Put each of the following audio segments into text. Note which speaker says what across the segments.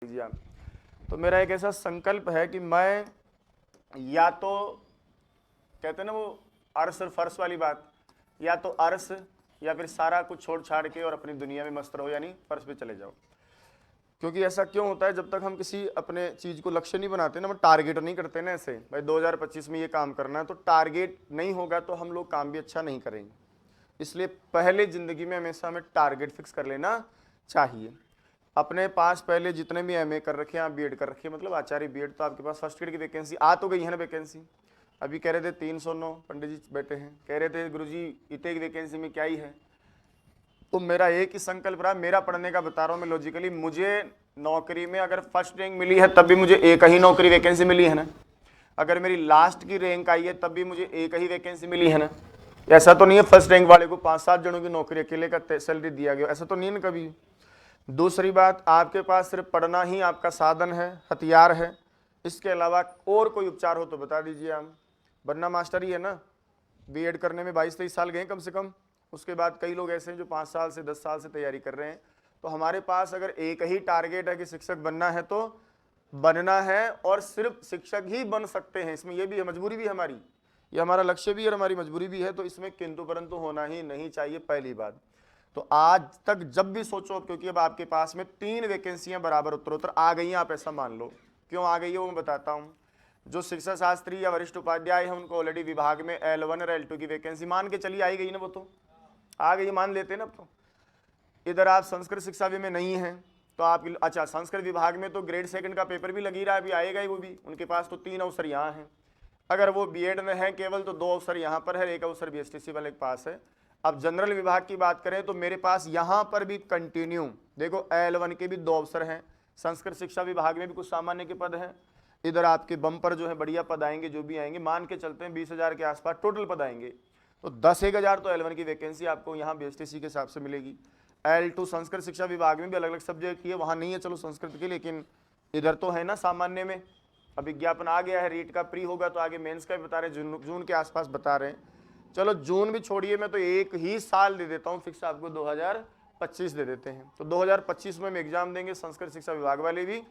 Speaker 1: लीजिए आप। तो मेरा एक ऐसा संकल्प है कि मैं या तो कहते हैं ना वो अर्श और फर्श वाली बात, या तो अर्श या फिर सारा कुछ छोड़ छाड़ के और अपनी दुनिया में मस्त रहो, यानी फर्श पे चले जाओ। क्योंकि ऐसा क्यों होता है, जब तक हम किसी अपने चीज़ को लक्ष्य नहीं बनाते ना, हम टारगेट नहीं करते ना, ऐसे भाई 2025 में ये काम करना है, तो टारगेट नहीं होगा तो हम लोग काम भी अच्छा नहीं करेंगे। इसलिए पहले ज़िंदगी में हमेशा हमें टारगेट फिक्स कर लेना चाहिए। अपने पास पहले जितने भी एमए कर रखे हैं, आप बीएड कर रखे हैं, मतलब आचार्य बीएड, तो आपके पास फर्स्ट ग्रेड की वैकेंसी आ तो गई है ना वैकेंसी। अभी कह रहे थे 309 पंडित जी बैठे हैं, कह रहे थे गुरुजी इतने की वैकेंसी में क्या ही है। तो मेरा एक ही संकल्प रहा, मेरा पढ़ने का बता रहा हूँ मैं लॉजिकली, मुझे नौकरी में अगर फर्स्ट रैंक मिली है तब भी मुझे एक ही नौकरी वैकेंसी मिली है ना, अगर मेरी लास्ट की रैंक आई है तब भी मुझे एक ही वैकेंसी मिली है ना। ऐसा तो नहीं है फर्स्ट रैंक वाले को 5-7 जनों की नौकरी अकेले का सैलरी दिया गया, ऐसा तो नहीं है कभी। दूसरी बात, आपके पास सिर्फ पढ़ना ही आपका साधन है, हथियार है, इसके अलावा और कोई उपचार हो तो बता दीजिए। आप बनना मास्टर ही है ना, बीएड करने में 22-23 साल गए कम से कम। उसके बाद कई लोग ऐसे हैं जो 5 साल से 10 साल से तैयारी कर रहे हैं। तो हमारे पास अगर एक ही टारगेट है कि शिक्षक बनना है तो बनना है, और सिर्फ शिक्षक ही बन सकते हैं। इसमें यह भी है, मजबूरी भी हमारी, ये हमारा लक्ष्य भी है और हमारी मजबूरी भी है, तो इसमें किंतु परंतु होना ही नहीं चाहिए, पहली बात। तो आज तक जब भी सोचो, क्योंकि अब आपके पास में 3 वैकेंसियां बराबर उत्तरोत्तर आ गई हैं, आप ऐसा मान लो। क्यों आ गई है वो मैं बताता हूँ। जो शिक्षा शास्त्री या वरिष्ठ उपाध्याय हैं उनको ऑलरेडी विभाग में L1 और L2 की वैकेंसी मान के चली आई गई ना, वो तो आ गई, मान लेते हैं ना। अब तो इधर आप संस्कृत शिक्षा में नहीं है तो आप, अच्छा संस्कृत विभाग में तो ग्रेड 2 का पेपर भी लगी रहा है, अभी आएगा ही वो भी। उनके पास तो 3 अवसर यहाँ हैं। अगर वो बीएड में है केवल तो 2 अवसर यहाँ पर है, 1 अवसर बीएसटीसी वाले के पास है। अब जनरल विभाग की बात करें तो मेरे पास यहाँ पर भी कंटिन्यू देखो L1 के भी 2 अवसर हैं। संस्कृत शिक्षा विभाग में भी कुछ सामान्य के पद हैं। इधर आपके बम्पर जो है बढ़िया पद आएंगे, जो भी आएंगे मान के चलते हैं 20,000 के आसपास टोटल पद आएंगे। तो 10,000 तो L1 की वैकेंसी आपको यहाँ बीएसटीसी के हिसाब से मिलेगी। L2 संस्कृत शिक्षा विभाग में भी अलग अलग सब्जेक्ट की है, वहाँ नहीं है चलो संस्कृत की, लेकिन इधर तो है ना सामान्य में। अब विज्ञापन आ गया है, रीट का प्री होगा तो आगे मेंस का भी बता रहे हैं, जून के आसपास बता रहे हैं। चलो जून भी छोड़िए, मैं तो एक ही साल दे देता हूँ फिक्स आपको, 2025 दे देते हैं। तो 2025 में हम एग्जाम देंगे संस्कृत शिक्षा विभाग वाले भी,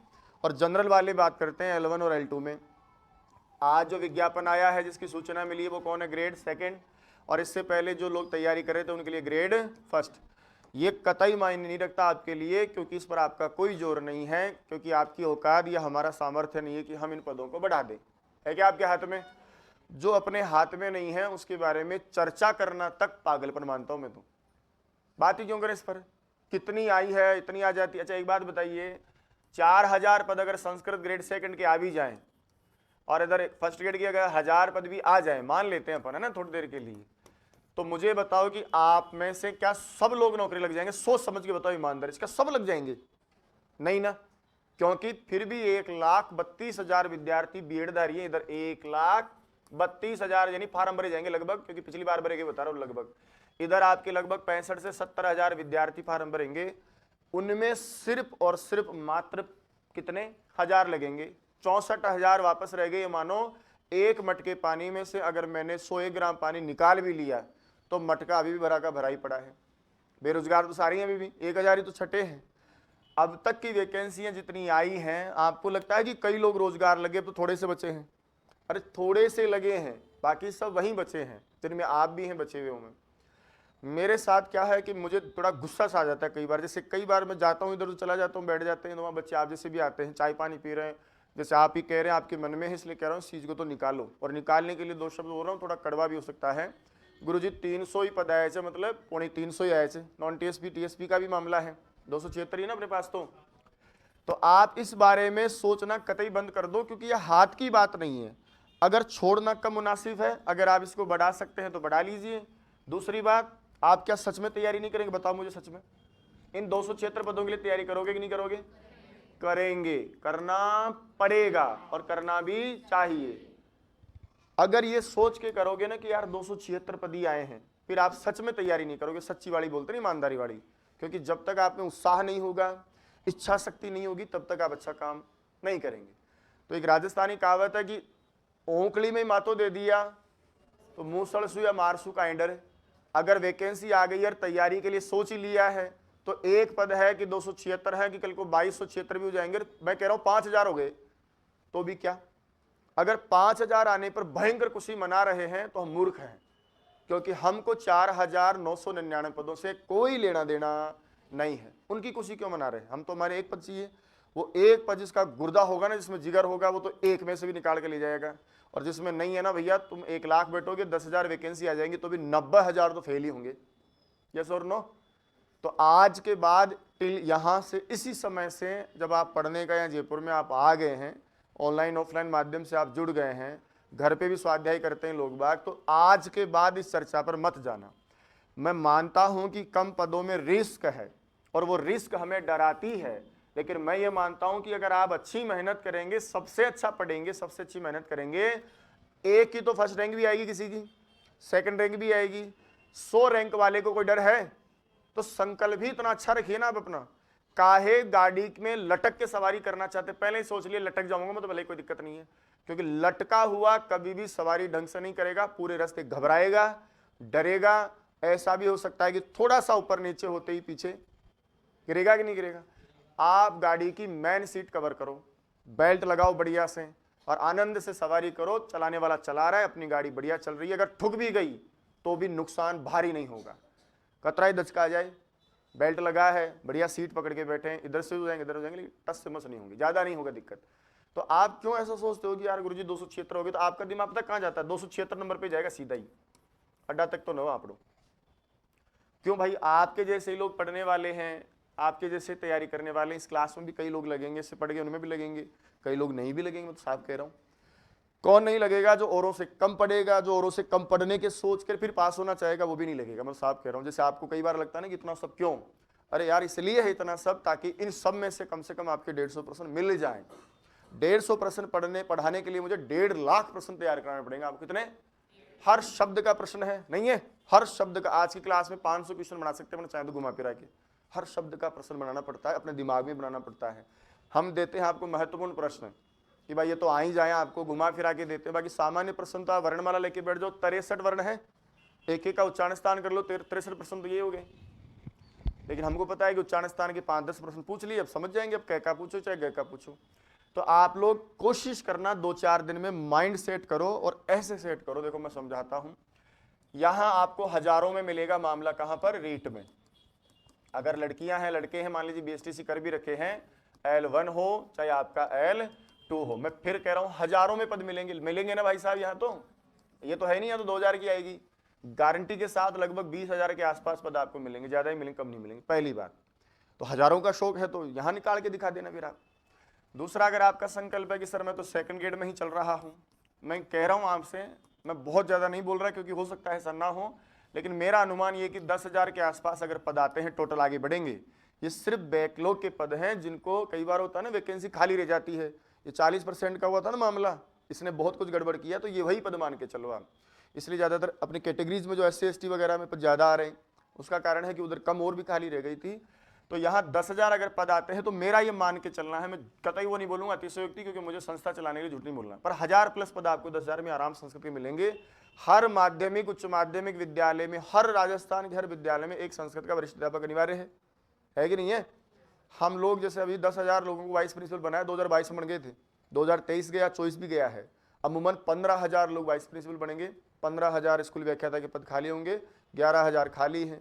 Speaker 1: और जनरल वाले बात करते हैं L1 और L2 में। आज जो विज्ञापन आया है जिसकी सूचना मिली है वो कौन है, ग्रेड 2, और इससे पहले जो लोग तैयारी कर रहे थे उनके लिए ग्रेड 1। ये कतई मायने नहीं रखता आपके लिए, क्योंकि इस पर आपका कोई जोर नहीं है, क्योंकि आपकी औकात या हमारा सामर्थ्य नहीं है कि हम इन पदों को बढ़ा दें। है क्या आपके हाथ में? जो अपने हाथ में नहीं है उसके बारे में चर्चा करना तक पागलपन मानता हूं मैं। तो बात ही क्यों करें इस पर, कितनी आई है इतनी आ जाती है। अच्छा एक बात बताइए, 4,000 पद अगर संस्कृत ग्रेड 2 के आ भी जाएं, और इधर फर्स्ट ग्रेड के अगर 1,000 पद भी आ जाए, मान लेते हैं अपन है ना थोड़ी देर के लिए, तो मुझे बताओ कि आप में से क्या सब लोग नौकरी लग जाएंगे? सोच समझ के बताओ ईमानदारी से, क्या सब लग जाएंगे? नहीं ना, क्योंकि फिर भी 1,32,000 विद्यार्थी बीएडधारी है। इधर 1,32,000 यानी फार्म भरे जाएंगे लगभग, क्योंकि पिछली बार भरे के बता रहा हूँ लगभग। इधर आपके लगभग 65 से 70,000 विद्यार्थी फार्म भरेंगे, उनमें सिर्फ और सिर्फ मात्र कितने हजार लगेंगे? 64,000 वापस रह गए। मानो एक मटके पानी में से अगर मैंने 100 ग्राम पानी निकाल भी लिया तो मटका अभी भी भरा का भरा ही पड़ा है। बेरोजगार तो सारी हैं, अभी भी 1,000 ही तो छठे हैं। अब तक की वैकेंसियां जितनी आई हैं, आपको लगता है कि कई लोग रोजगार लगे तो थोड़े से बचे हैं? अरे थोड़े से लगे हैं, बाकी सब वहीं बचे हैं, जिनमें आप भी हैं बचे हुए में। मेरे साथ क्या है कि मुझे थोड़ा गुस्सा सा आ जाता है कई बार। जैसे कई बार मैं जाता हूँ इधर, चला जाता हूँ, बैठ जाते हैं, वहाँ बच्चे आप जैसे भी आते हैं, चाय पानी पी रहे हैं, जैसे आप ही कह रहे हैं आपके मन में है, इसलिए कह रहा हूँ इस चीज़ को तो निकालो। और निकालने के लिए 2 शब्द बोल रहा हूँ, थोड़ा कड़वा भी हो सकता है। गुरुजी 300 ही पद आए थे, मतलब 350 ही आए थे। नॉन टीएसपी टीएसपी का भी मामला है, 276 ही ना अपने पास। तो आप इस बारे में सोचना कतई बंद कर दो, क्योंकि यह हाथ की बात नहीं है। अगर छोड़ना कम मुनासिब है, अगर आप इसको बढ़ा सकते हैं तो बढ़ा लीजिए। दूसरी बात, आप क्या सच में तैयारी नहीं करेंगे? बताओ मुझे, सच में इन 276 पदों के लिए तैयारी करोगे कि नहीं करोगे? करेंगे, करना पड़ेगा और करना भी चाहिए। अगर ये सोच के करोगे ना कि यार 276 पद ही आए हैं, फिर आप सच में तैयारी नहीं करोगे, सच्ची वाली बोलते नहीं, ईमानदारी वाली। क्योंकि जब तक आप में उत्साह नहीं होगा, इच्छा शक्ति नहीं होगी, तब तक आप अच्छा काम नहीं करेंगे। तो एक राजस्थानी कहावत है कि ओंकली में मातो दे दिया तो मुंह सड़सू या मारसू का एंडर है। अगर वैकेंसी आ गई और तैयारी के लिए सोच ही लिया है तो एक पद है कि 276 है कि कल को 2276 भी हो जाएंगे। मैं कह रहा हूं 5000 हो गए तो भी क्या, अगर 5000 आने पर भयंकर खुशी मना रहे हैं तो हम मूर्ख हैं, क्योंकि हमको 4999 पदों से कोई लेना देना नहीं है। उनकी खुशी क्यों मना रहे हैं? हम तो, हमारे एक पद चाहिए। वो एक पद जिसका गुर्दा होगा ना, जिसमें जिगर होगा, वो तो एक में से भी निकाल के ले जाएगा। और जिसमें नहीं है ना भैया, तुम 1 लाख बैठोगे, 10,000 वैकेंसी आ जाएंगी तो भी 90,000 तो फेल ही होंगे। यस और नो? तो आज के बाद टिल यहाँ से, इसी समय से जब आप पढ़ने का, या जयपुर में आप आ गए हैं, ऑनलाइन ऑफलाइन माध्यम से आप जुड़ गए हैं, घर पे भी स्वाध्याय करते हैं लोग बाग, तो आज के बाद इस चर्चा पर मत जाना। मैं मानता हूं कि कम पदों में रिस्क है और वो रिस्क हमें डराती है, लेकिन मैं ये मानता हूं कि अगर आप अच्छी मेहनत करेंगे, सबसे अच्छा पढ़ेंगे, सबसे अच्छी मेहनत करेंगे, एक की तो फर्स्ट रैंक भी आएगी, किसी की सेकंड रैंक भी आएगी। 100 रैंक वाले को कोई डर है? तो संकल्प भी इतना अच्छा रखिए ना आप अपना। काहे गाड़ी में लटक के सवारी करना चाहते, पहले ही सोच लिए लटक जाऊंगा मैं तो भले कोई दिक्कत नहीं है, क्योंकि लटका हुआ कभी भी सवारी ढंग से नहीं करेगा, पूरे रास्ते घबराएगा, डरेगा। ऐसा भी हो सकता है कि थोड़ा सा ऊपर नीचे होते ही पीछे गिरेगा कि नहीं गिरेगा। आप गाड़ी की मेन सीट कवर करो, बेल्ट लगाओ बढ़िया से और आनंद से सवारी करो। चलाने वाला चला रहा है, अपनी गाड़ी बढ़िया चल रही है, अगर ठुक भी गई तो भी नुकसान भारी नहीं होगा। कतराई दचका जाए, बेल्ट लगा है, बढ़िया सीट पकड़ के बैठे हैं, इधर से हो जाएंगे इधर हो जाएंगे, लेकिन टस से मस नहीं होंगी, ज्यादा नहीं होगा दिक्कत। तो आप क्यों ऐसा सोचते हो कि यार गुरुजी 276 हो गए, तो आपका दिमाग तक कहां जाता है? 276 नंबर पे जाएगा सीधा ही, अड्डा तक तो न आप लोग। क्यों भाई? आपके जैसे लोग पढ़ने वाले हैं, आपके जैसे तैयारी करने वाले, इस क्लास में भी कई लोग लगेंगे, इससे पढ़ के उनमें भी लगेंगे, कई लोग नहीं भी लगेंगे। मैं तो साफ कह रहा हूँ, कौन नहीं लगेगा? जो औरों से कम पढ़ेगा, जो औरों से कम पढ़ने के सोच कर फिर पास होना चाहेगा, वो भी नहीं लगेगा। मैं साफ कह रहा हूँ। जैसे आपको कई बार लगता है ना कि इतना सब क्यों, अरे यार इसलिए है इतना सब, ताकि इन सब में से कम आपके 150% मिल जाए। 150% पढ़ाने के लिए मुझे 1.5 लाख प्रश्न तैयार कराना पड़ेगा। आपको कितने? हर शब्द का प्रश्न है, नहीं है? हर शब्द का। आज की क्लास में 500 क्वेश्चन बना सकते हैं चाहे तो घुमा फिरा के। हर शब्द का प्रश्न बनाना पड़ता है, अपने दिमाग में बनाना पड़ता है। हम देते हैं आपको महत्वपूर्ण प्रश्न कि भाई ये तो आ ही जाए, आपको घुमा फिरा के देते हैं। बाकी सामान्य प्रश्न तो आप वर्णमाला लेके बैठ जाओ, 63 वर्ण है, एक एक का उच्चारण स्थान कर लो, 63 प्रश्न तो ये हो गए। लेकिन हमको पता है कि उच्चारण स्थान के 5-10 प्रश्न पूछ लिए, अब समझ जाएंगे। अब कै का पूछो चाहे गै का पूछो। तो आप लोग कोशिश करना 2-4 दिन में माइंड सेट करो, और ऐसे सेट करो। देखो मैं समझाता हूं, यहां आपको हजारों में मिलेगा मामला। कहां पर? रीट में। अगर लड़कियां हैं, लड़के हैं, मान लीजिए BSTC कर भी रखे हैं, L1 हो चाहे आपका L2 हो, मैं फिर कह रहा हूं हजारों में पद मिलेंगे ना भाई साहब। यहां तो ये तो है नहीं, यहां तो 2000 की आएगी गारंटी के साथ, लगभग 20,000 के आसपास पद आपको मिलेंगे, ज्यादा ही मिलेंगे, कम नहीं मिलेंगे। पहली बात तो हजारों का शौक है तो यहां निकाल के दिखा देना फिर आप। दूसरा, अगर आपका संकल्प है कि सर मैं तो सेकंड ग्रेड में ही चल रहा हूं, मैं कह रहा हूं आपसे, मैं बहुत ज्यादा नहीं बोल रहा क्योंकि हो सकता है ऐसा ना हो, लेकिन मेरा अनुमान ये कि 10,000 के आसपास अगर पद आते हैं टोटल, आगे बढ़ेंगे। ये सिर्फ बैकलॉग के पद हैं, जिनको कई बार होता है ना वैकेंसी खाली रह जाती है। ये 40% का हुआ था ना मामला, इसने बहुत कुछ गड़बड़ किया, तो ये वही पद मान के चलो आप। इसलिए ज़्यादातर अपनी कैटेगरीज में जो SC ST वगैरह में पद ज़्यादा आ रहे हैं, उसका कारण है कि उधर कम और भी खाली रह गई थी। तो यहाँ 10,000 अगर पद आते हैं तो मेरा ये मान के चलना है, मैं कतई वो नहीं बोलूँगा अतिशयोक्ति, क्योंकि मुझे संस्था चलाने के लिए झूठ नहीं बोलना, पर 1000+ पद आपको 10,000 में आराम संस्कृत के मिलेंगे। हर माध्यमिक उच्च माध्यमिक विद्यालय में, हर राजस्थान के हर विद्यालय में एक संस्कृत का वरिष्ठ अध्यापक अनिवार्य है कि नहीं है? हम लोग जैसे अभी 10,000 लोगों को वाइस प्रिंसिपल बनाया, 2022 में बन गए थे, 2023 गया, 24 भी गया है। अमूमन 15,000 लोग वाइस प्रिंसिपल बनेंगे, 15,000 स्कूल व्याख्याता के पद खाली होंगे, 11,000 खाली हैं।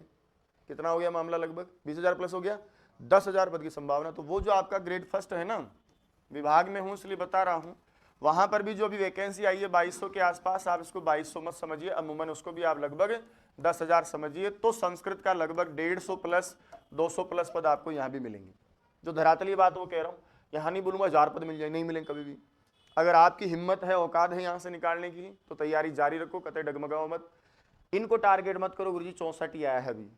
Speaker 1: कितना हो गया मामला? लगभग 20,000+ हो गया, 10,000 पद की संभावना। तो वो जो आपका ग्रेड फर्स्ट है ना, विभाग में हूँ इसलिए बता रहा हूँ, वहां पर भी जो अभी वैकेंसी आई है 2200 के आसपास, आप इसको 2200 मत समझिए, अमूमन उसको भी आप लगभग 10,000 समझिए। तो संस्कृत का लगभग 150+ 200+ पद आपको यहाँ भी मिलेंगे। जो धरातली बात वो कह रहा हूँ, यहाँ नहीं बोलूँगा 1000 पद मिल जाए, नहीं मिलेंगे कभी भी। अगर आपकी हिम्मत है, औकात है यहाँ से निकालने की, तो तैयारी जारी रखो, कतई डगमगाओ मत। इनको टारगेट मत करो गुरुजी 64 ही आया है, अभी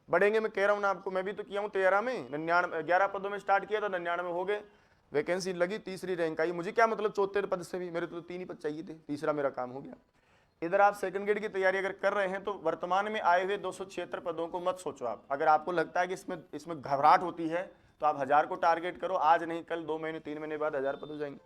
Speaker 1: बढ़ेंगे। मैं कह रहा हूँ ना आपको, मैं भी तो किया हूँ 13 में, 11 पदों में स्टार्ट किया था, 99 हो गए, वैकेंसी लगी, तीसरी रैंक आई। मुझे क्या मतलब 74 पद से भी, मेरे तो 3 ही पद चाहिए थे, तीसरा मेरा काम हो गया। इधर आप सेकंड ग्रेड की तैयारी अगर कर रहे हैं तो वर्तमान में आए हुए 276 पदों को मत सोचो आप। अगर आपको लगता है कि इसमें घबराहट होती है तो आप 1000 को टारगेट करो, आज नहीं कल, 2 महीने 3 महीने बाद 1000 पद हो जाएंगे।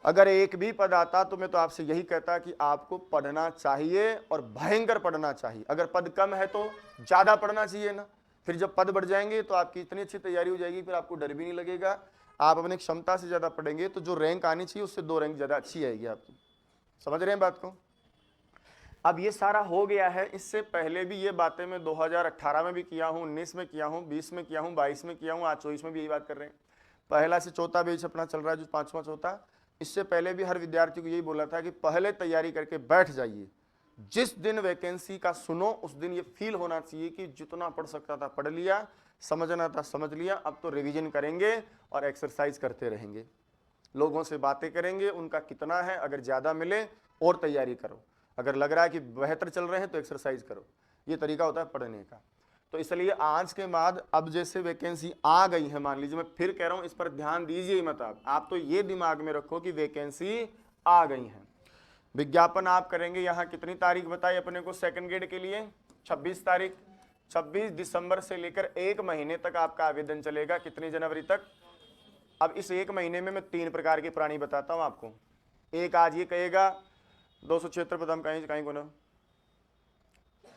Speaker 1: अगर एक भी पद आता तो मैं तो आपसे यही कहता कि आपको पढ़ना चाहिए और भयंकर पढ़ना चाहिए। अगर पद कम है तो ज्यादा पढ़ना चाहिए ना, फिर जब पद बढ़ जाएंगे तो आपकी इतनी अच्छी तैयारी हो जाएगी, फिर आपको डर भी नहीं लगेगा। आप अपनी क्षमता से ज़्यादा पढ़ेंगे तो जो रैंक आनी चाहिए उससे 2 रैंक ज़्यादा अच्छी आएगी आपकी। समझ रहे हैं बात को? अब ये सारा हो गया है। इससे पहले भी ये बातें मैं 2018 में भी किया हूँ, 19 में किया हूँ, 20 में किया हूँ, 22 में किया हूँ, आज 24 में भी यही बात कर रहे हैं। पहला से चौथा बैच अपना चल रहा है, जो 5वां चौथा। इससे पहले भी हर विद्यार्थी को यही बोला था कि पहले तैयारी करके बैठ जाइए। जिस दिन वैकेंसी का सुनो उस दिन ये फील होना चाहिए कि जितना पढ़ सकता था पढ़ लिया, समझना था समझ लिया, अब तो रिवीजन करेंगे और एक्सरसाइज करते रहेंगे, लोगों से बातें करेंगे, उनका कितना है, अगर ज़्यादा मिले और तैयारी करो, अगर लग रहा है कि बेहतर चल रहे हैं तो एक्सरसाइज करो। ये तरीका होता है पढ़ने का। तो इसलिए आज के बाद अब जैसे वैकेंसी आ गई है, मान लीजिए, मैं फिर कह रहा हूं, इस पर ध्यान दीजिए मत। आप तो ये दिमाग में रखो कि वैकेंसी आ गई है। विज्ञापन आप करेंगे, यहाँ कितनी तारीख बताई अपने को सेकंड ग्रेड के लिए? 26 तारीख। 26 दिसंबर से लेकर 1 महीने तक आपका आवेदन चलेगा। कितनी जनवरी तक? अब इस 1 महीने में मैं 3 प्रकार के प्राणी बताता हूं आपको। एक आज ये कहेगा 276 पद हम कहीं को ना,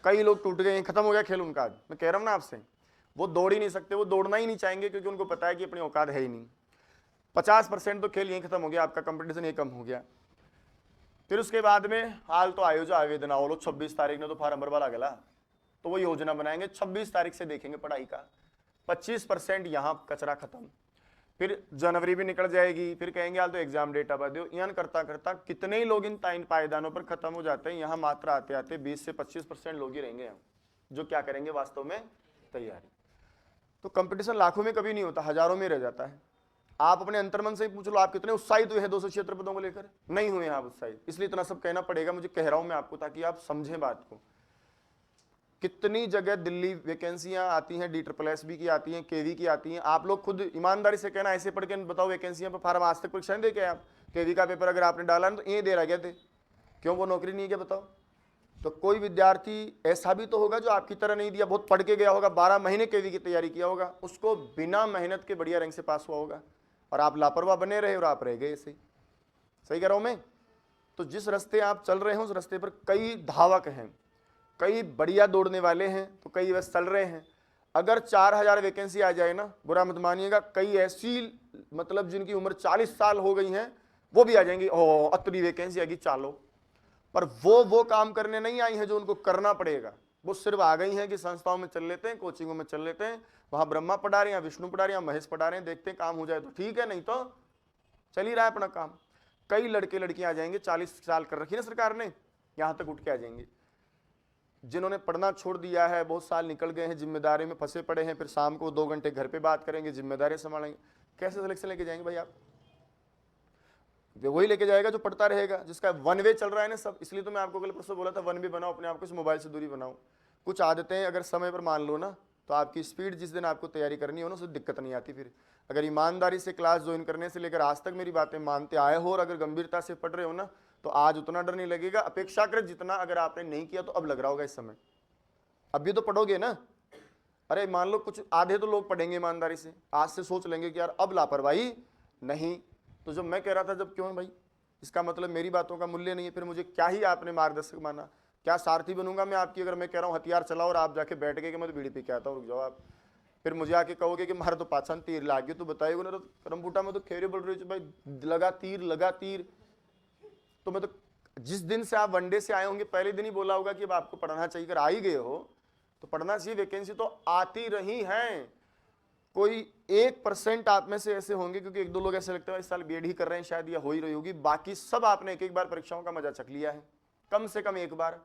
Speaker 1: कई लोग टूट गए, खत्म हो गया खेल उनका। आज मैं कह रहा हूं ना आपसे, वो दौड़ ही नहीं सकते, वो दौड़ना ही नहीं चाहेंगे, क्योंकि उनको पता है कि अपनी औकात है ही नहीं। 50% तो खेल यही खत्म हो गया, आपका कंपटीशन ये कम हो गया। फिर उसके बाद में हाल तो आयोजन आवेदन आओ लो, 26 तारीख ने तो फार्म भरवा गला, तो वो योजना बनाएंगे, 26 तारीख से देखेंगे पढ़ाई का। 25% यहाँ कचरा खत्म। फिर जनवरी भी निकल जाएगी, फिर कहेंगे हाल तो एग्जाम डेट अब दो, यान करता करता कितने ही लोग इन पायदानों पर खत्म हो जाते हैं। यहाँ मात्र आते आते 20 से 25% लोग ही रहेंगे जो क्या करेंगे वास्तव में तैयारी। तो कंपटीशन लाखों में कभी नहीं होता, हजारों में रह जाता है। आप अपने अंतर्मन से ही पूछ लो, आप कितने उत्साहित हुए हैं 276 पदों को लेकर? नहीं हुए आप उत्साहित, इसलिए इतना सब कहना पड़ेगा, मुझे कह रहा हूं मैं आपको, ताकि आप समझें बात को। कितनी जगह दिल्ली वैकेंसियां आती हैं, DSSB की आती हैं, KV की आती हैं। आप लोग खुद ईमानदारी से कहना, ऐसे पढ़ के बताओ वैकेंसियां पर फार्म आज तक परीक्षाएं दे के आप? KV का पेपर अगर आपने डाला ना तो ये दे रहा थे, क्यों? वो नौकरी नहीं है क्या? बताओ। तो कोई विद्यार्थी ऐसा भी तो होगा जो आपकी तरह नहीं दिया, बहुत पढ़ के गया होगा, 12 महीने KV की तैयारी किया होगा, उसको बिना मेहनत के बढ़िया रैंक से पास हुआ होगा, और आप लापरवाह बने रहे और आप रह गए ऐसे ही। सही कह रहा हूं मैं? तो जिस रास्ते आप चल रहे हो उस रास्ते पर कई धावक हैं, कई बढ़िया दौड़ने वाले हैं, तो कई बस चल रहे हैं। अगर 4000 वैकेंसी आ जाए ना, बुरा मत मानिएगा, कई ऐसी मतलब जिनकी उम्र 40 साल हो गई हैं वो भी आ जाएंगी, ओ अतरी वैकेंसी आ गई चालो। पर वो काम करने नहीं आई हैं जो उनको करना पड़ेगा। वो सिर्फ आ गई हैं कि संस्थाओं में चल लेते हैं, कोचिंगों में चल लेते हैं, वहां ब्रह्मा पढ़ा रहे हैं, विष्णु पढ़ा रहे हैं, महेश पढ़ा रहे हैं, देखते हैं काम हो जाए तो ठीक है, नहीं तो चल ही रहा है अपना काम। कई लड़के लड़कियां आ जाएंगे, 40 साल कर रखी ना सरकार ने, यहां तक उठ के आ जाएंगे। जिन्होंने पढ़ना छोड़ दिया है, बहुत साल निकल गए हैं, जिम्मेदारी में फंसे पड़े हैं, फिर शाम को 2 घंटे घर पे बात करेंगे, जिम्मेदारी संभालेंगे, कैसे सिलेक्शन लेके जाएंगे भाई आप? वही लेके जाएगा जो पढ़ता रहेगा, जिसका 1 वे चल रहा है ना सब। इसलिए तो मैं आपको कल परसों बोला था 1 वे बनाओ अपने आप को, इस मोबाइल से दूरी बनाओ। कुछ आदतें अगर समय पर मान लो ना, तो आपकी स्पीड जिस दिन आपको तैयारी करनी हो ना, उससे दिक्कत नहीं आती। फिर अगर ईमानदारी से क्लास ज्वाइन करने से लेकर आज तक मेरी बातें मानते आए हो, और अगर गंभीरता से पढ़ रहे हो ना, तो आज उतना डर नहीं लगेगा अपेक्षाकृत जितना अगर आपने नहीं किया तो अब लग रहा होगा इस समय। अब भी तो पढ़ोगे ना। अरे मान लो कुछ आधे तो लोग पढ़ेंगे ईमानदारी से, आज से सोच लेंगे कि यार अब लापरवाही नहीं। तो जब मैं कह रहा था जब क्यों भाई, इसका मतलब मेरी बातों का मूल्य नहीं है, फिर मुझे क्या ही आपने मार्गदर्शक माना? क्या सारथी बनूंगा मैं आपकी? अगर मैं कह रहा हूँ हथियार चलाओ और आप जाके बैठ गए कि मैं तो बीड़ी पी के आता हूँ, रुक जाओ आप, फिर मुझे आके कहोगे कि मारे तो पाछन तीर लाग गया, तो बताइएगा ना, तो करमबूटा में तो खेरे बोल रही भाई, लगा तीर। तो मैं तो जिस दिन से आप वनडे से आए होंगे पहले दिन ही बोला होगा कि अब आपको पढ़ना चाहिए। अगर आ ही गए हो तो पढ़ना चाहिए, वैकेंसी तो आती रही हैं। कोई 1% आप में से ऐसे होंगे, क्योंकि 1-2 लोग ऐसे लगते हैं इस साल बीएड ही कर रहे हैं शायद, या हो ही रही होगी, बाकी सब आपने एक बार परीक्षाओं का मजा चख लिया है, कम से कम एक बार।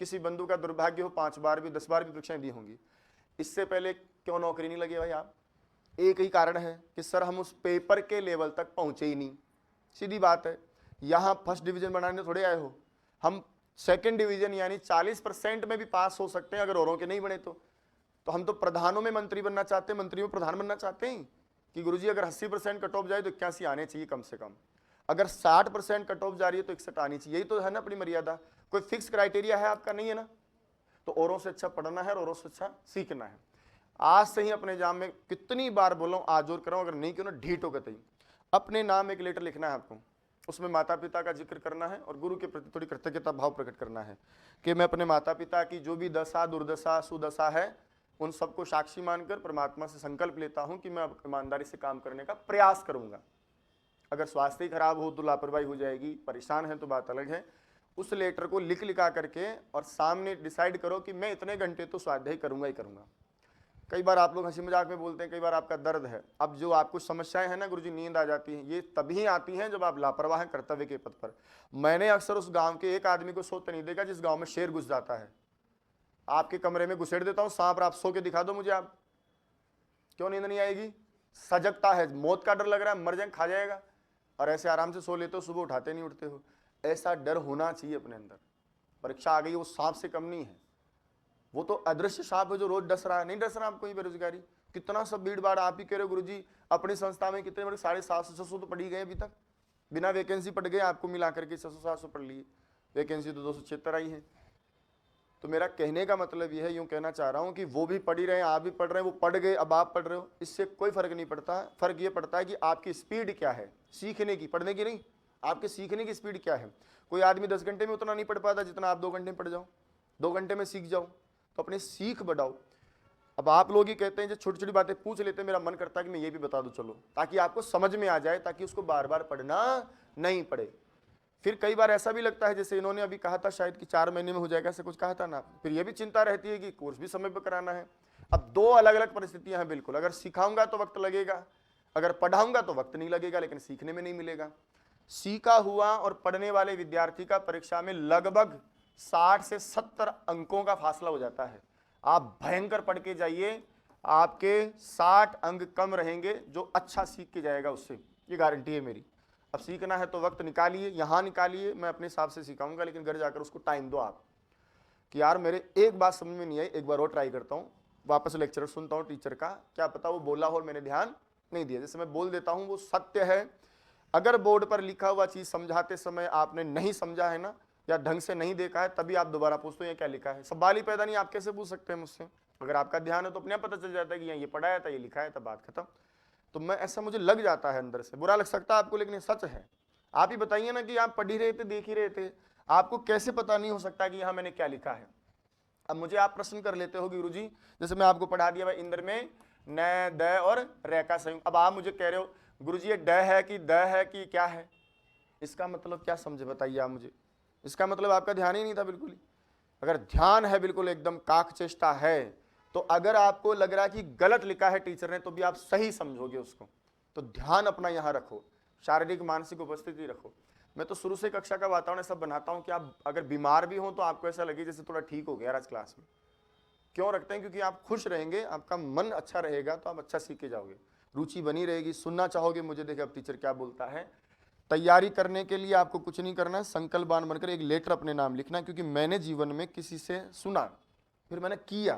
Speaker 1: किसी बंधु का दुर्भाग्य हो 5 बार भी 10 बार भी परीक्षाएं दी होंगी। इससे पहले क्यों नौकरी नहीं लगी भाई आप? एक ही कारण है कि सर हम उस पेपर के लेवल तक पहुंचे ही नहीं। सीधी बात है, यहाँ फर्स्ट डिवीजन बनाने थोड़े आए हो, हम सेकंड डिवीजन यानी 40% में भी पास हो सकते हैं अगर औरों के नहीं बने तो हम तो प्रधानों में मंत्री बनना चाहते हैं, मंत्रियों में प्रधान बनना चाहते हैं कि गुरुजी अगर 80% कट ऑफ जाए तो 81 आने चाहिए कम से कम, अगर 60% कट ऑफ जा रही है तो 61 आनी चाहिए। यही तो है ना अपनी मर्यादा। कोई फिक्स क्राइटेरिया है आपका? नहीं है ना। तो औरों से अच्छा पढ़ना है और औरों से अच्छा सीखना है। आज से ही अपने एग्जाम में कितनी बार बोला हूं, आज और कराऊं, अगर नहीं क्यों ना ढीठ होकर तई अपने नाम एक लेटर लिखना है आपको, उसमें माता पिता का जिक्र करना है और गुरु के प्रति थोड़ी कृतज्ञता भाव प्रकट करना है कि मैं अपने माता पिता की जो भी दशा दुर्दशा सुदशा है उन सबको साक्षी मानकर परमात्मा से संकल्प लेता हूं कि मैं अब ईमानदारी से काम करने का प्रयास करूंगा। अगर स्वास्थ्य ही खराब हो तो लापरवाही हो जाएगी, परेशान है तो बात अलग है। उस लेटर को लिखा करके और सामने डिसाइड करो कि मैं इतने घंटे तो स्वाध्याय करूंगा ही करूंगा। कई बार आप लोग हंसी मजाक में बोलते हैं, कई बार आपका दर्द है। अब जो आपको समस्याएं हैं ना गुरुजी, नींद आ जाती है, ये तभी आती हैं जब आप लापरवाह हैं कर्तव्य के पथ पर। मैंने अक्सर उस गांव के एक आदमी को सोते नहीं देखा जिस गांव में शेर घुस जाता है। आपके कमरे में घुसेड़ देता हूं सांप, आप सो के दिखा दो मुझे, आप क्यों नींद नहीं आएगी? सजगता है, मौत का डर लग रहा है, मर जाए खा जाएगा, और ऐसे आराम से सो लेते हो, सुबह उठाते नहीं उठते हो। ऐसा डर होना चाहिए अपने अंदर। परीक्षा आ गई, वो सांप से कम नहीं है, वो तो अदृश्य सांप है जो रोज डस रहा है। नहीं डस रहा आपको? ही बेरोजगारी कितना सब भीड़ भाड़, आप ही कह रहे हो गुरुजी अपनी संस्था में कितने बड़े 750-600 तो पढ़ी गए अभी तक, बिना वैकेंसी पढ़ गए, आपको मिला करके 600-700 पढ़ लिए, वैकेंसी तो 276 आई है। तो मेरा कहने का मतलब यह है, यूं कहना चाह रहा हूं कि वो भी पढ़ ही रहे हैं, आप भी पढ़ रहे हैं, वो पढ़ गए, अब आप पढ़ रहे हो, इससे कोई फर्क नहीं पड़ता। फर्क ये पड़ता है कि आपकी स्पीड क्या है सीखने की, पढ़ने की नहीं, आपके सीखने की स्पीड क्या है। कोई आदमी 10 घंटे में उतना नहीं पढ़ पाता जितना आप 2 घंटे में पढ़ जाओ, 2 घंटे में सीख जाओ। तो अपनी सीख बढ़ाओ। अब आप लोग ही कहते हैं जो छोटी छोटी बातें पूछ लेते हैं, मेरा मन करता है कि मैं ये भी बता दूं चलो, ताकि आपको समझ में आ जाए, ताकि उसको बार बार पढ़ना नहीं पड़े। फिर कई बार ऐसा भी लगता है, जैसे इन्होंने अभी कहा था शायद कि 4 महीने में हो जाएगा, ऐसे कुछ कहा था ना, फिर ये भी चिंता रहती है कि कोर्स भी समय पर कराना है। अब 2 अलग अलग परिस्थितियां हैं बिल्कुल। अगर सिखाऊंगा तो वक्त लगेगा, अगर पढ़ाऊंगा तो वक्त नहीं लगेगा, लेकिन सीखने में नहीं मिलेगा। सीखा हुआ और पढ़ने वाले विद्यार्थी का परीक्षा में लगभग 60 से 70 अंकों का फासला हो जाता है। आप भयंकर पढ़ के जाइए, आपके 60 अंक कम रहेंगे जो अच्छा सीख के जाएगा उससे, ये गारंटी है मेरी। अब सीखना है तो वक्त निकालिए, यहाँ निकालिए, मैं अपने हिसाब से सिखाऊंगा, लेकिन घर जाकर उसको टाइम दो आप, कि यार मेरे एक बात समझ में नहीं आई, एक बार और ट्राई करता हूँ, वापस लेक्चर सुनता हूँ टीचर का, क्या पता वो बोला हो और मैंने ध्यान नहीं दिया। जैसे मैं बोल देता हूँ वो सत्य है। अगर बोर्ड पर लिखा हुआ चीज समझाते समय आपने नहीं समझा है ना, या ढंग से नहीं देखा है, तभी आप दोबारा पूछते हो ये क्या लिखा है। सवाल ही पैदा नहीं, आप कैसे पूछ सकते हैं मुझसे? अगर आपका ध्यान है तो अपने आप पता चल जाता है कि यहाँ ये पढ़ाया था, ये लिखा है, तब बात खत्म। तो मैं ऐसा मुझे लग जाता है अंदर से, बुरा लग सकता है आपको, लेकिन ये सच है। आप ही बताइए ना कि आप पढ़ ही रहे थे, देख ही रहे थे, आपको कैसे पता नहीं हो सकता कि यहाँ मैंने क्या लिखा है? अब मुझे आप प्रश्न कर लेते हो गुरु जी, जैसे मैं आपको पढ़ा दिया भाई इंद्र में न द और रे का संयुक्त। अब आप मुझे कह रहे हो गुरु जी ये ड है कि द है कि क्या है, इसका मतलब क्या समझे बताइए आप मुझे? इसका मतलब आपका ध्यान ही नहीं था बिल्कुल ही। अगर ध्यान है बिल्कुल एकदम काक चेष्टा है, तो अगर आपको लग रहा है कि गलत लिखा है टीचर ने, तो भी आप सही समझोगे उसको। तो ध्यान अपना यहाँ रखो, शारीरिक मानसिक उपस्थिति रखो। मैं तो शुरू से कक्षा का वातावरण ऐसा बनाता हूँ कि आप अगर बीमार भी हो तो आपको ऐसा लगे जैसे थोड़ा ठीक हो गया आज क्लास में। क्यों रखते हैं? क्योंकि आप खुश रहेंगे, आपका मन अच्छा रहेगा तो आप अच्छा सीख के जाओगे, रुचि बनी रहेगी, सुनना चाहोगे मुझे, देखे अब टीचर क्या बोलता है। तैयारी करने के लिए आपको कुछ नहीं करना है, संकल्पवान बनकर एक लेटर अपने नाम लिखना, क्योंकि मैंने जीवन में किसी से सुना, फिर मैंने किया,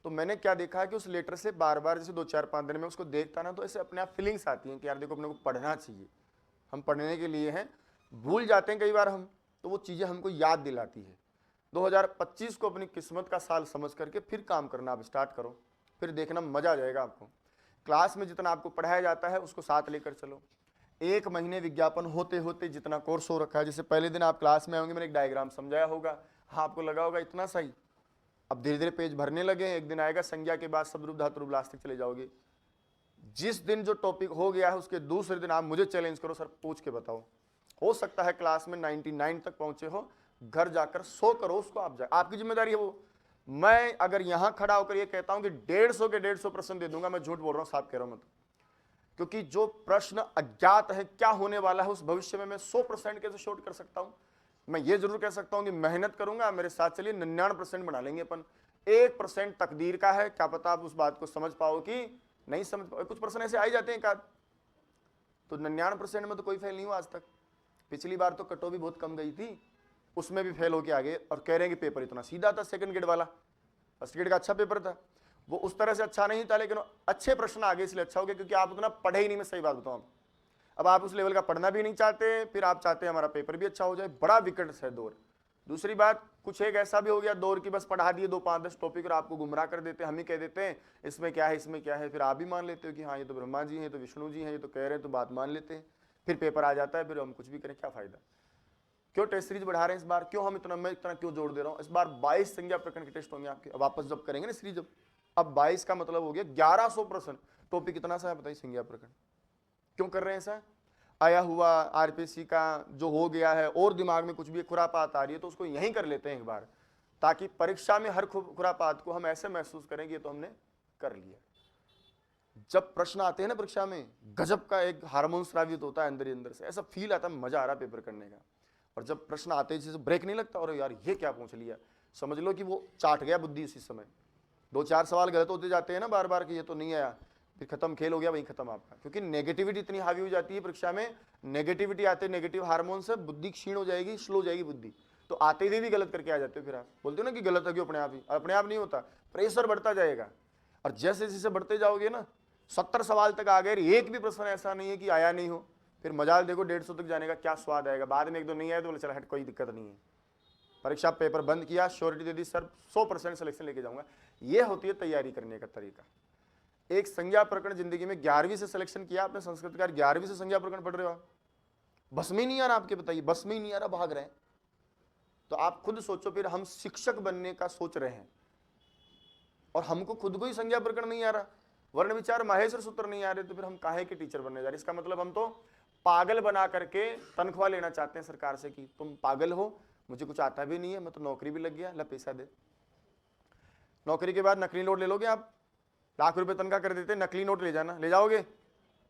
Speaker 1: तो मैंने क्या देखा है कि उस लेटर से बार बार जैसे 2-4-5 दिन में उसको देखता ना, तो ऐसे अपने आप फीलिंग्स आती हैं कि यार देखो अपने को पढ़ना चाहिए, हम पढ़ने के लिए हैं, भूल जाते हैं कई बार हम, तो वो चीज़ें हमको याद दिलाती है। 2025 को अपनी किस्मत का साल समझ करके फिर काम करना आप स्टार्ट करो, फिर देखना मजा आ जाएगा आपको। क्लास में जितना आपको पढ़ाया जाता है उसको साथ लेकर चलो। 1 महीने विज्ञापन होते होते जितना कोर्स हो रखा है, जैसे पहले दिन आप क्लास में आएंगे, मैंने एक डायग्राम समझाया होगा, हाँ आपको लगा होगा इतना सही, अब धीरे धीरे पेज भरने लगे, एक दिन आएगा संज्ञा के बाद सब रूप धातु रूप लास्ट तक चले जाओगे। जिस दिन जो टॉपिक हो गया है उसके दूसरे दिन आप मुझे चैलेंज करो, सर पूछ के बताओ। हो सकता है क्लास में 99 तक पहुंचे हो, घर जाकर 100 करो उसको आप, आपकी जिम्मेदारी है वो। मैं अगर यहां खड़ा होकर ये कहता हूं कि 150 के 150 प्रश्न दे दूंगा, मैं झूठ बोल रहा हूं, साफ कह रहा हूं मैं तो। क्योंकि जो प्रश्न अज्ञात है क्या होने वाला है उस भविष्य में, मैं 100% कैसे शॉर्ट कर सकता हूं। मैं ये जरूर कह सकता हूं कि मेहनत करूंगा, मेरे साथ चलिए 99% बना लेंगे अपन। 1% तकदीर का है, क्या पता आप उस बात को समझ पाओ कि नहीं समझ पाओ। कुछ प्रश्न ऐसे आ ही जाते हैं एकाध, तो 99% में तो कोई फेल नहीं हुआ आज तक। पिछली बार तो कटो भी बहुत कम गई थी, उसमें भी फेल होके आ गए, और कह रहे हैं कि पेपर इतना सीधा था सेकंड ग्रेड वाला। फर्स्ट ग्रेड का अच्छा पेपर था, वो उस तरह से अच्छा नहीं था, लेकिन अच्छे प्रश्न आ गए इसलिए अच्छा हो गया क्योंकि आप उतना पढ़े ही नहीं। मैं सही बात बताऊं, अब आप उस लेवल का पढ़ना भी नहीं चाहते, फिर आप चाहते हैं हमारा पेपर भी अच्छा हो जाए। बड़ा विकट है दौर। दूसरी बात, कुछ एक ऐसा भी हो गया दौर की बस पढ़ा दिए 2-5-10 टॉपिक और आपको गुमराह कर देते हैं। हम ही कह देते हैं इसमें क्या है, इसमें क्या है, फिर आप भी मान लेते हो कि हाँ ये तो ब्रह्मा जी हैं, ये तो विष्णु जी हैं, ये तो कह रहे हैं, तो बात मान लेते हैं। फिर पेपर आ जाता है, फिर हम कुछ भी करें, क्या फायदा? क्यों टेस्ट सीरीज बढ़ा रहे हैं इस बार? क्यों हम मैं इतना क्यों जोड़ दे रहा हूँ? इस बार 22 संज्ञा प्रकरण के टेस्ट होंगे आपके, वापस जब करेंगे ना सीरीज, जब अब 22 का मतलब हो गया 1100 प्रश्न। टॉपिक कितना सा है बताइए, संज्ञा प्रकरण। क्यों कर रहे हैं ऐसा? आया हुआ आरपीसी का जो हो गया है और दिमाग में कुछ भी खुरापात आ रही है तो उसको यहीं कर लेते हैं एक बार, ताकि परीक्षा में हर खुरापात को हम ऐसे महसूस करें कि ये तो हमने कर लिया। जब प्रश्न आते हैं ना परीक्षा में, गजब का एक हार्मोन स्रावित होता है अंदर ही अंदर से, ऐसा फील आता है मजा आ रहा पेपर करने का। और जब प्रश्न आते हैं जैसे ब्रेक नहीं लगता, और यार ये क्या पूछ लिया, समझ लो कि वो चाट गया बुद्धि उसी समय। 2-4 सवाल गलत होते जाते हैं ना बार बार कि ये तो नहीं आया, फिर खत्म, खेल हो गया, वहीं खत्म आपका। क्योंकि नेगेटिविटी इतनी हावी हो जाती है परीक्षा में, नेगेटिविटी आते नेगेटिव हार्मोन से बुद्धि क्षीण हो जाएगी, स्लो हो जाएगी बुद्धि। तो आते हुए भी गलत करके आ जाते हो, फिर आप बोलते हो ना कि गलत है क्यों, अपने आप ही, अपने आप नहीं होता, प्रेशर बढ़ता जाएगा। और जैसे जैसे बढ़ते जाओगे ना, 70 सवाल तक आ गए, एक भी प्रश्न ऐसा नहीं है कि आया नहीं हो, फिर मजाल देखो 150 तक जाने का क्या स्वाद आएगा। बाद में एक दो नहीं आया तो बोले चल हट कोई दिक्कत नहीं है, परीक्षा पेपर बंद किया, श्योरिटी दे दी, सर 100% सिलेक्शन लेके जाऊंगा। ये होती है तैयारी करने का तरीका। एक संज्ञा प्रकरण जिंदगी में 11वीं से सिलेक्शन किया आपने, संस्कृत का 11वीं से संज्ञा प्रकरण पढ़ रहे हो आप, बस में नहीं आ रहा आपके, बताइए बस में ही नहीं आ रहा, भाग रहे हैं। तो आप खुद सोचो, फिर हम शिक्षक बनने का सोच रहे हैं और हमको खुद को ही संज्ञा प्रकरण नहीं आ रहा, वर्ण विचार माहेश्वर सूत्र नहीं आ रहे, तो फिर हम काहे के टीचर बनने जा रहे? इसका मतलब हम तो पागल बना करके तनख्वाह लेना चाहते हैं सरकार से कि तुम पागल हो, मुझे कुछ आता भी नहीं है, मैं तो नौकरी भी लग गया, ला पैसा दे। नौकरी के बाद नकली नोट ले लोगे आप, लाख रुपए तनख्वाह कर देते, नकली नोट ले जाना, ले जाओगे?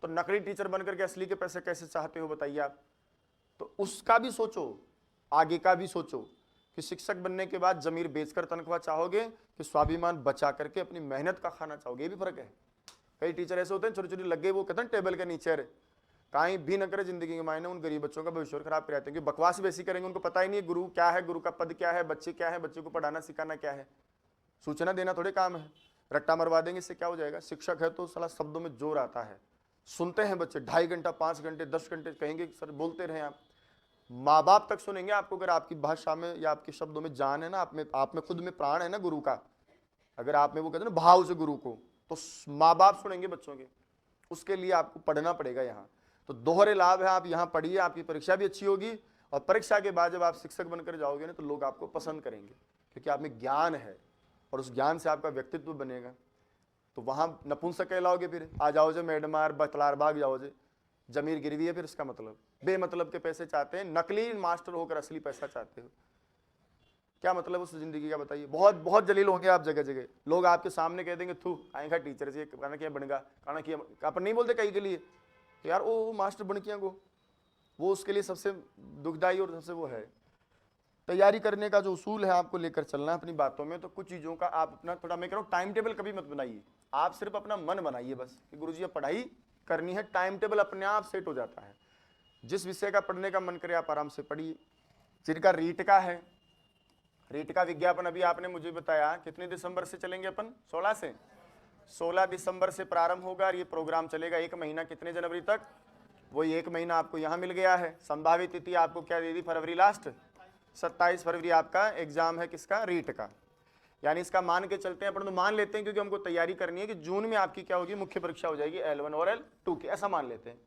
Speaker 1: तो नकली टीचर बन करके असली के पैसे कैसे चाहते हो बताइए आप? तो उसका भी सोचो, आगे का भी सोचो कि शिक्षक बनने के बाद जमीर बेचकर तनख्वाह चाहोगे कि स्वाभिमान बचा करके अपनी मेहनत का खाना चाहोगे? ये भी फर्क है। कई टीचर ऐसे होते हैं छोटे छोटे लगे, वो कहते हैं टेबल के नीचे रहे, कहीं भी न करे जिंदगी के मायने, उन गरीब बच्चों का भविष्य खराब कर जाते हैं, क्योंकि बकवास वैसी करेंगे, उनको पता ही नहीं है गुरु क्या है, गुरु का पद क्या है, बच्चे क्या है, बच्चे को पढ़ाना सिखाना क्या है, सूचना देना थोड़े काम है। रट्टा मरवा देंगे, इससे क्या हो जाएगा? शिक्षक है तो साला शब्दों में जोर आता है, सुनते हैं बच्चे 2.5 घंटा 5 घंटे 10 घंटे, कहेंगे सर बोलते रहे आप, माँ बाप तक सुनेंगे आपको, अगर आपकी भाषा में या आपके शब्दों में जान है ना, आप में खुद में प्राण है ना गुरु का, अगर आप में वो कहते हैं ना भाव से गुरु को, तो माँ बाप सुनेंगे बच्चों के। उसके लिए आपको पढ़ना पड़ेगा यहाँ। तो दोहरे लाभ है, आप यहाँ पढ़िए, आपकी परीक्षा भी अच्छी होगी, और परीक्षा के बाद जब आप शिक्षक बनकर जाओगे ना तो लोग आपको पसंद करेंगे, क्योंकि आप में ज्ञान है और उस ज्ञान से आपका व्यक्तित्व बनेगा। तो वहाँ नपुंसक कहलाओगे, फिर आ जाओ जो मैडमार बतलार भाग जाओ जो, जमीर गिरवी है फिर इसका मतलब, बेमतलब के पैसे चाहते हैं, नकली मास्टर होकर असली पैसा चाहते हो, क्या मतलब उस जिंदगी का बताइए? बहुत बहुत जलील होंगे आप जगह जगह, लोग आपके सामने कह देंगे थू आएगा टीचर से कहना किया बनेगा, कहना किया अपन नहीं बोलते कहीं के लिए, तो यार वो मास्टर बन किया वो उसके लिए सबसे दुखदाई और सबसे वो है। तैयारी करने का जो उसूल है आपको लेकर चलना है अपनी बातों में। तो कुछ चीज़ों का आप अपना थोड़ा, मैं कह रहा हूँ टाइम टेबल कभी मत बनाइए, आप सिर्फ अपना मन बनाइए बस कि गुरुजी अब पढ़ाई करनी है, टाइम टेबल अपने आप सेट हो जाता है। जिस विषय का पढ़ने का मन करे आप आराम से पढ़िए। जिनका रीट का है, रीट का विज्ञापन अभी आपने मुझे बताया कितने दिसंबर से चलेंगे अपन? 16 से, 16 दिसंबर से प्रारंभ होगा और ये प्रोग्राम चलेगा 1 महीना, कितने जनवरी तक? वही 1 महीना आपको यहाँ मिल गया है। संभावित तिथि आपको क्या दे दी? फरवरी लास्ट, 27 फरवरी आपका एग्जाम है, किसका? रीट का। यानी इसका मान के चलते हैं अपन, तो मान लेते हैं क्योंकि हमको तैयारी करनी है कि जून में आपकी क्या होगी? मुख्य परीक्षा हो जाएगी L1 और L2 की, ऐसा मान लेते हैं।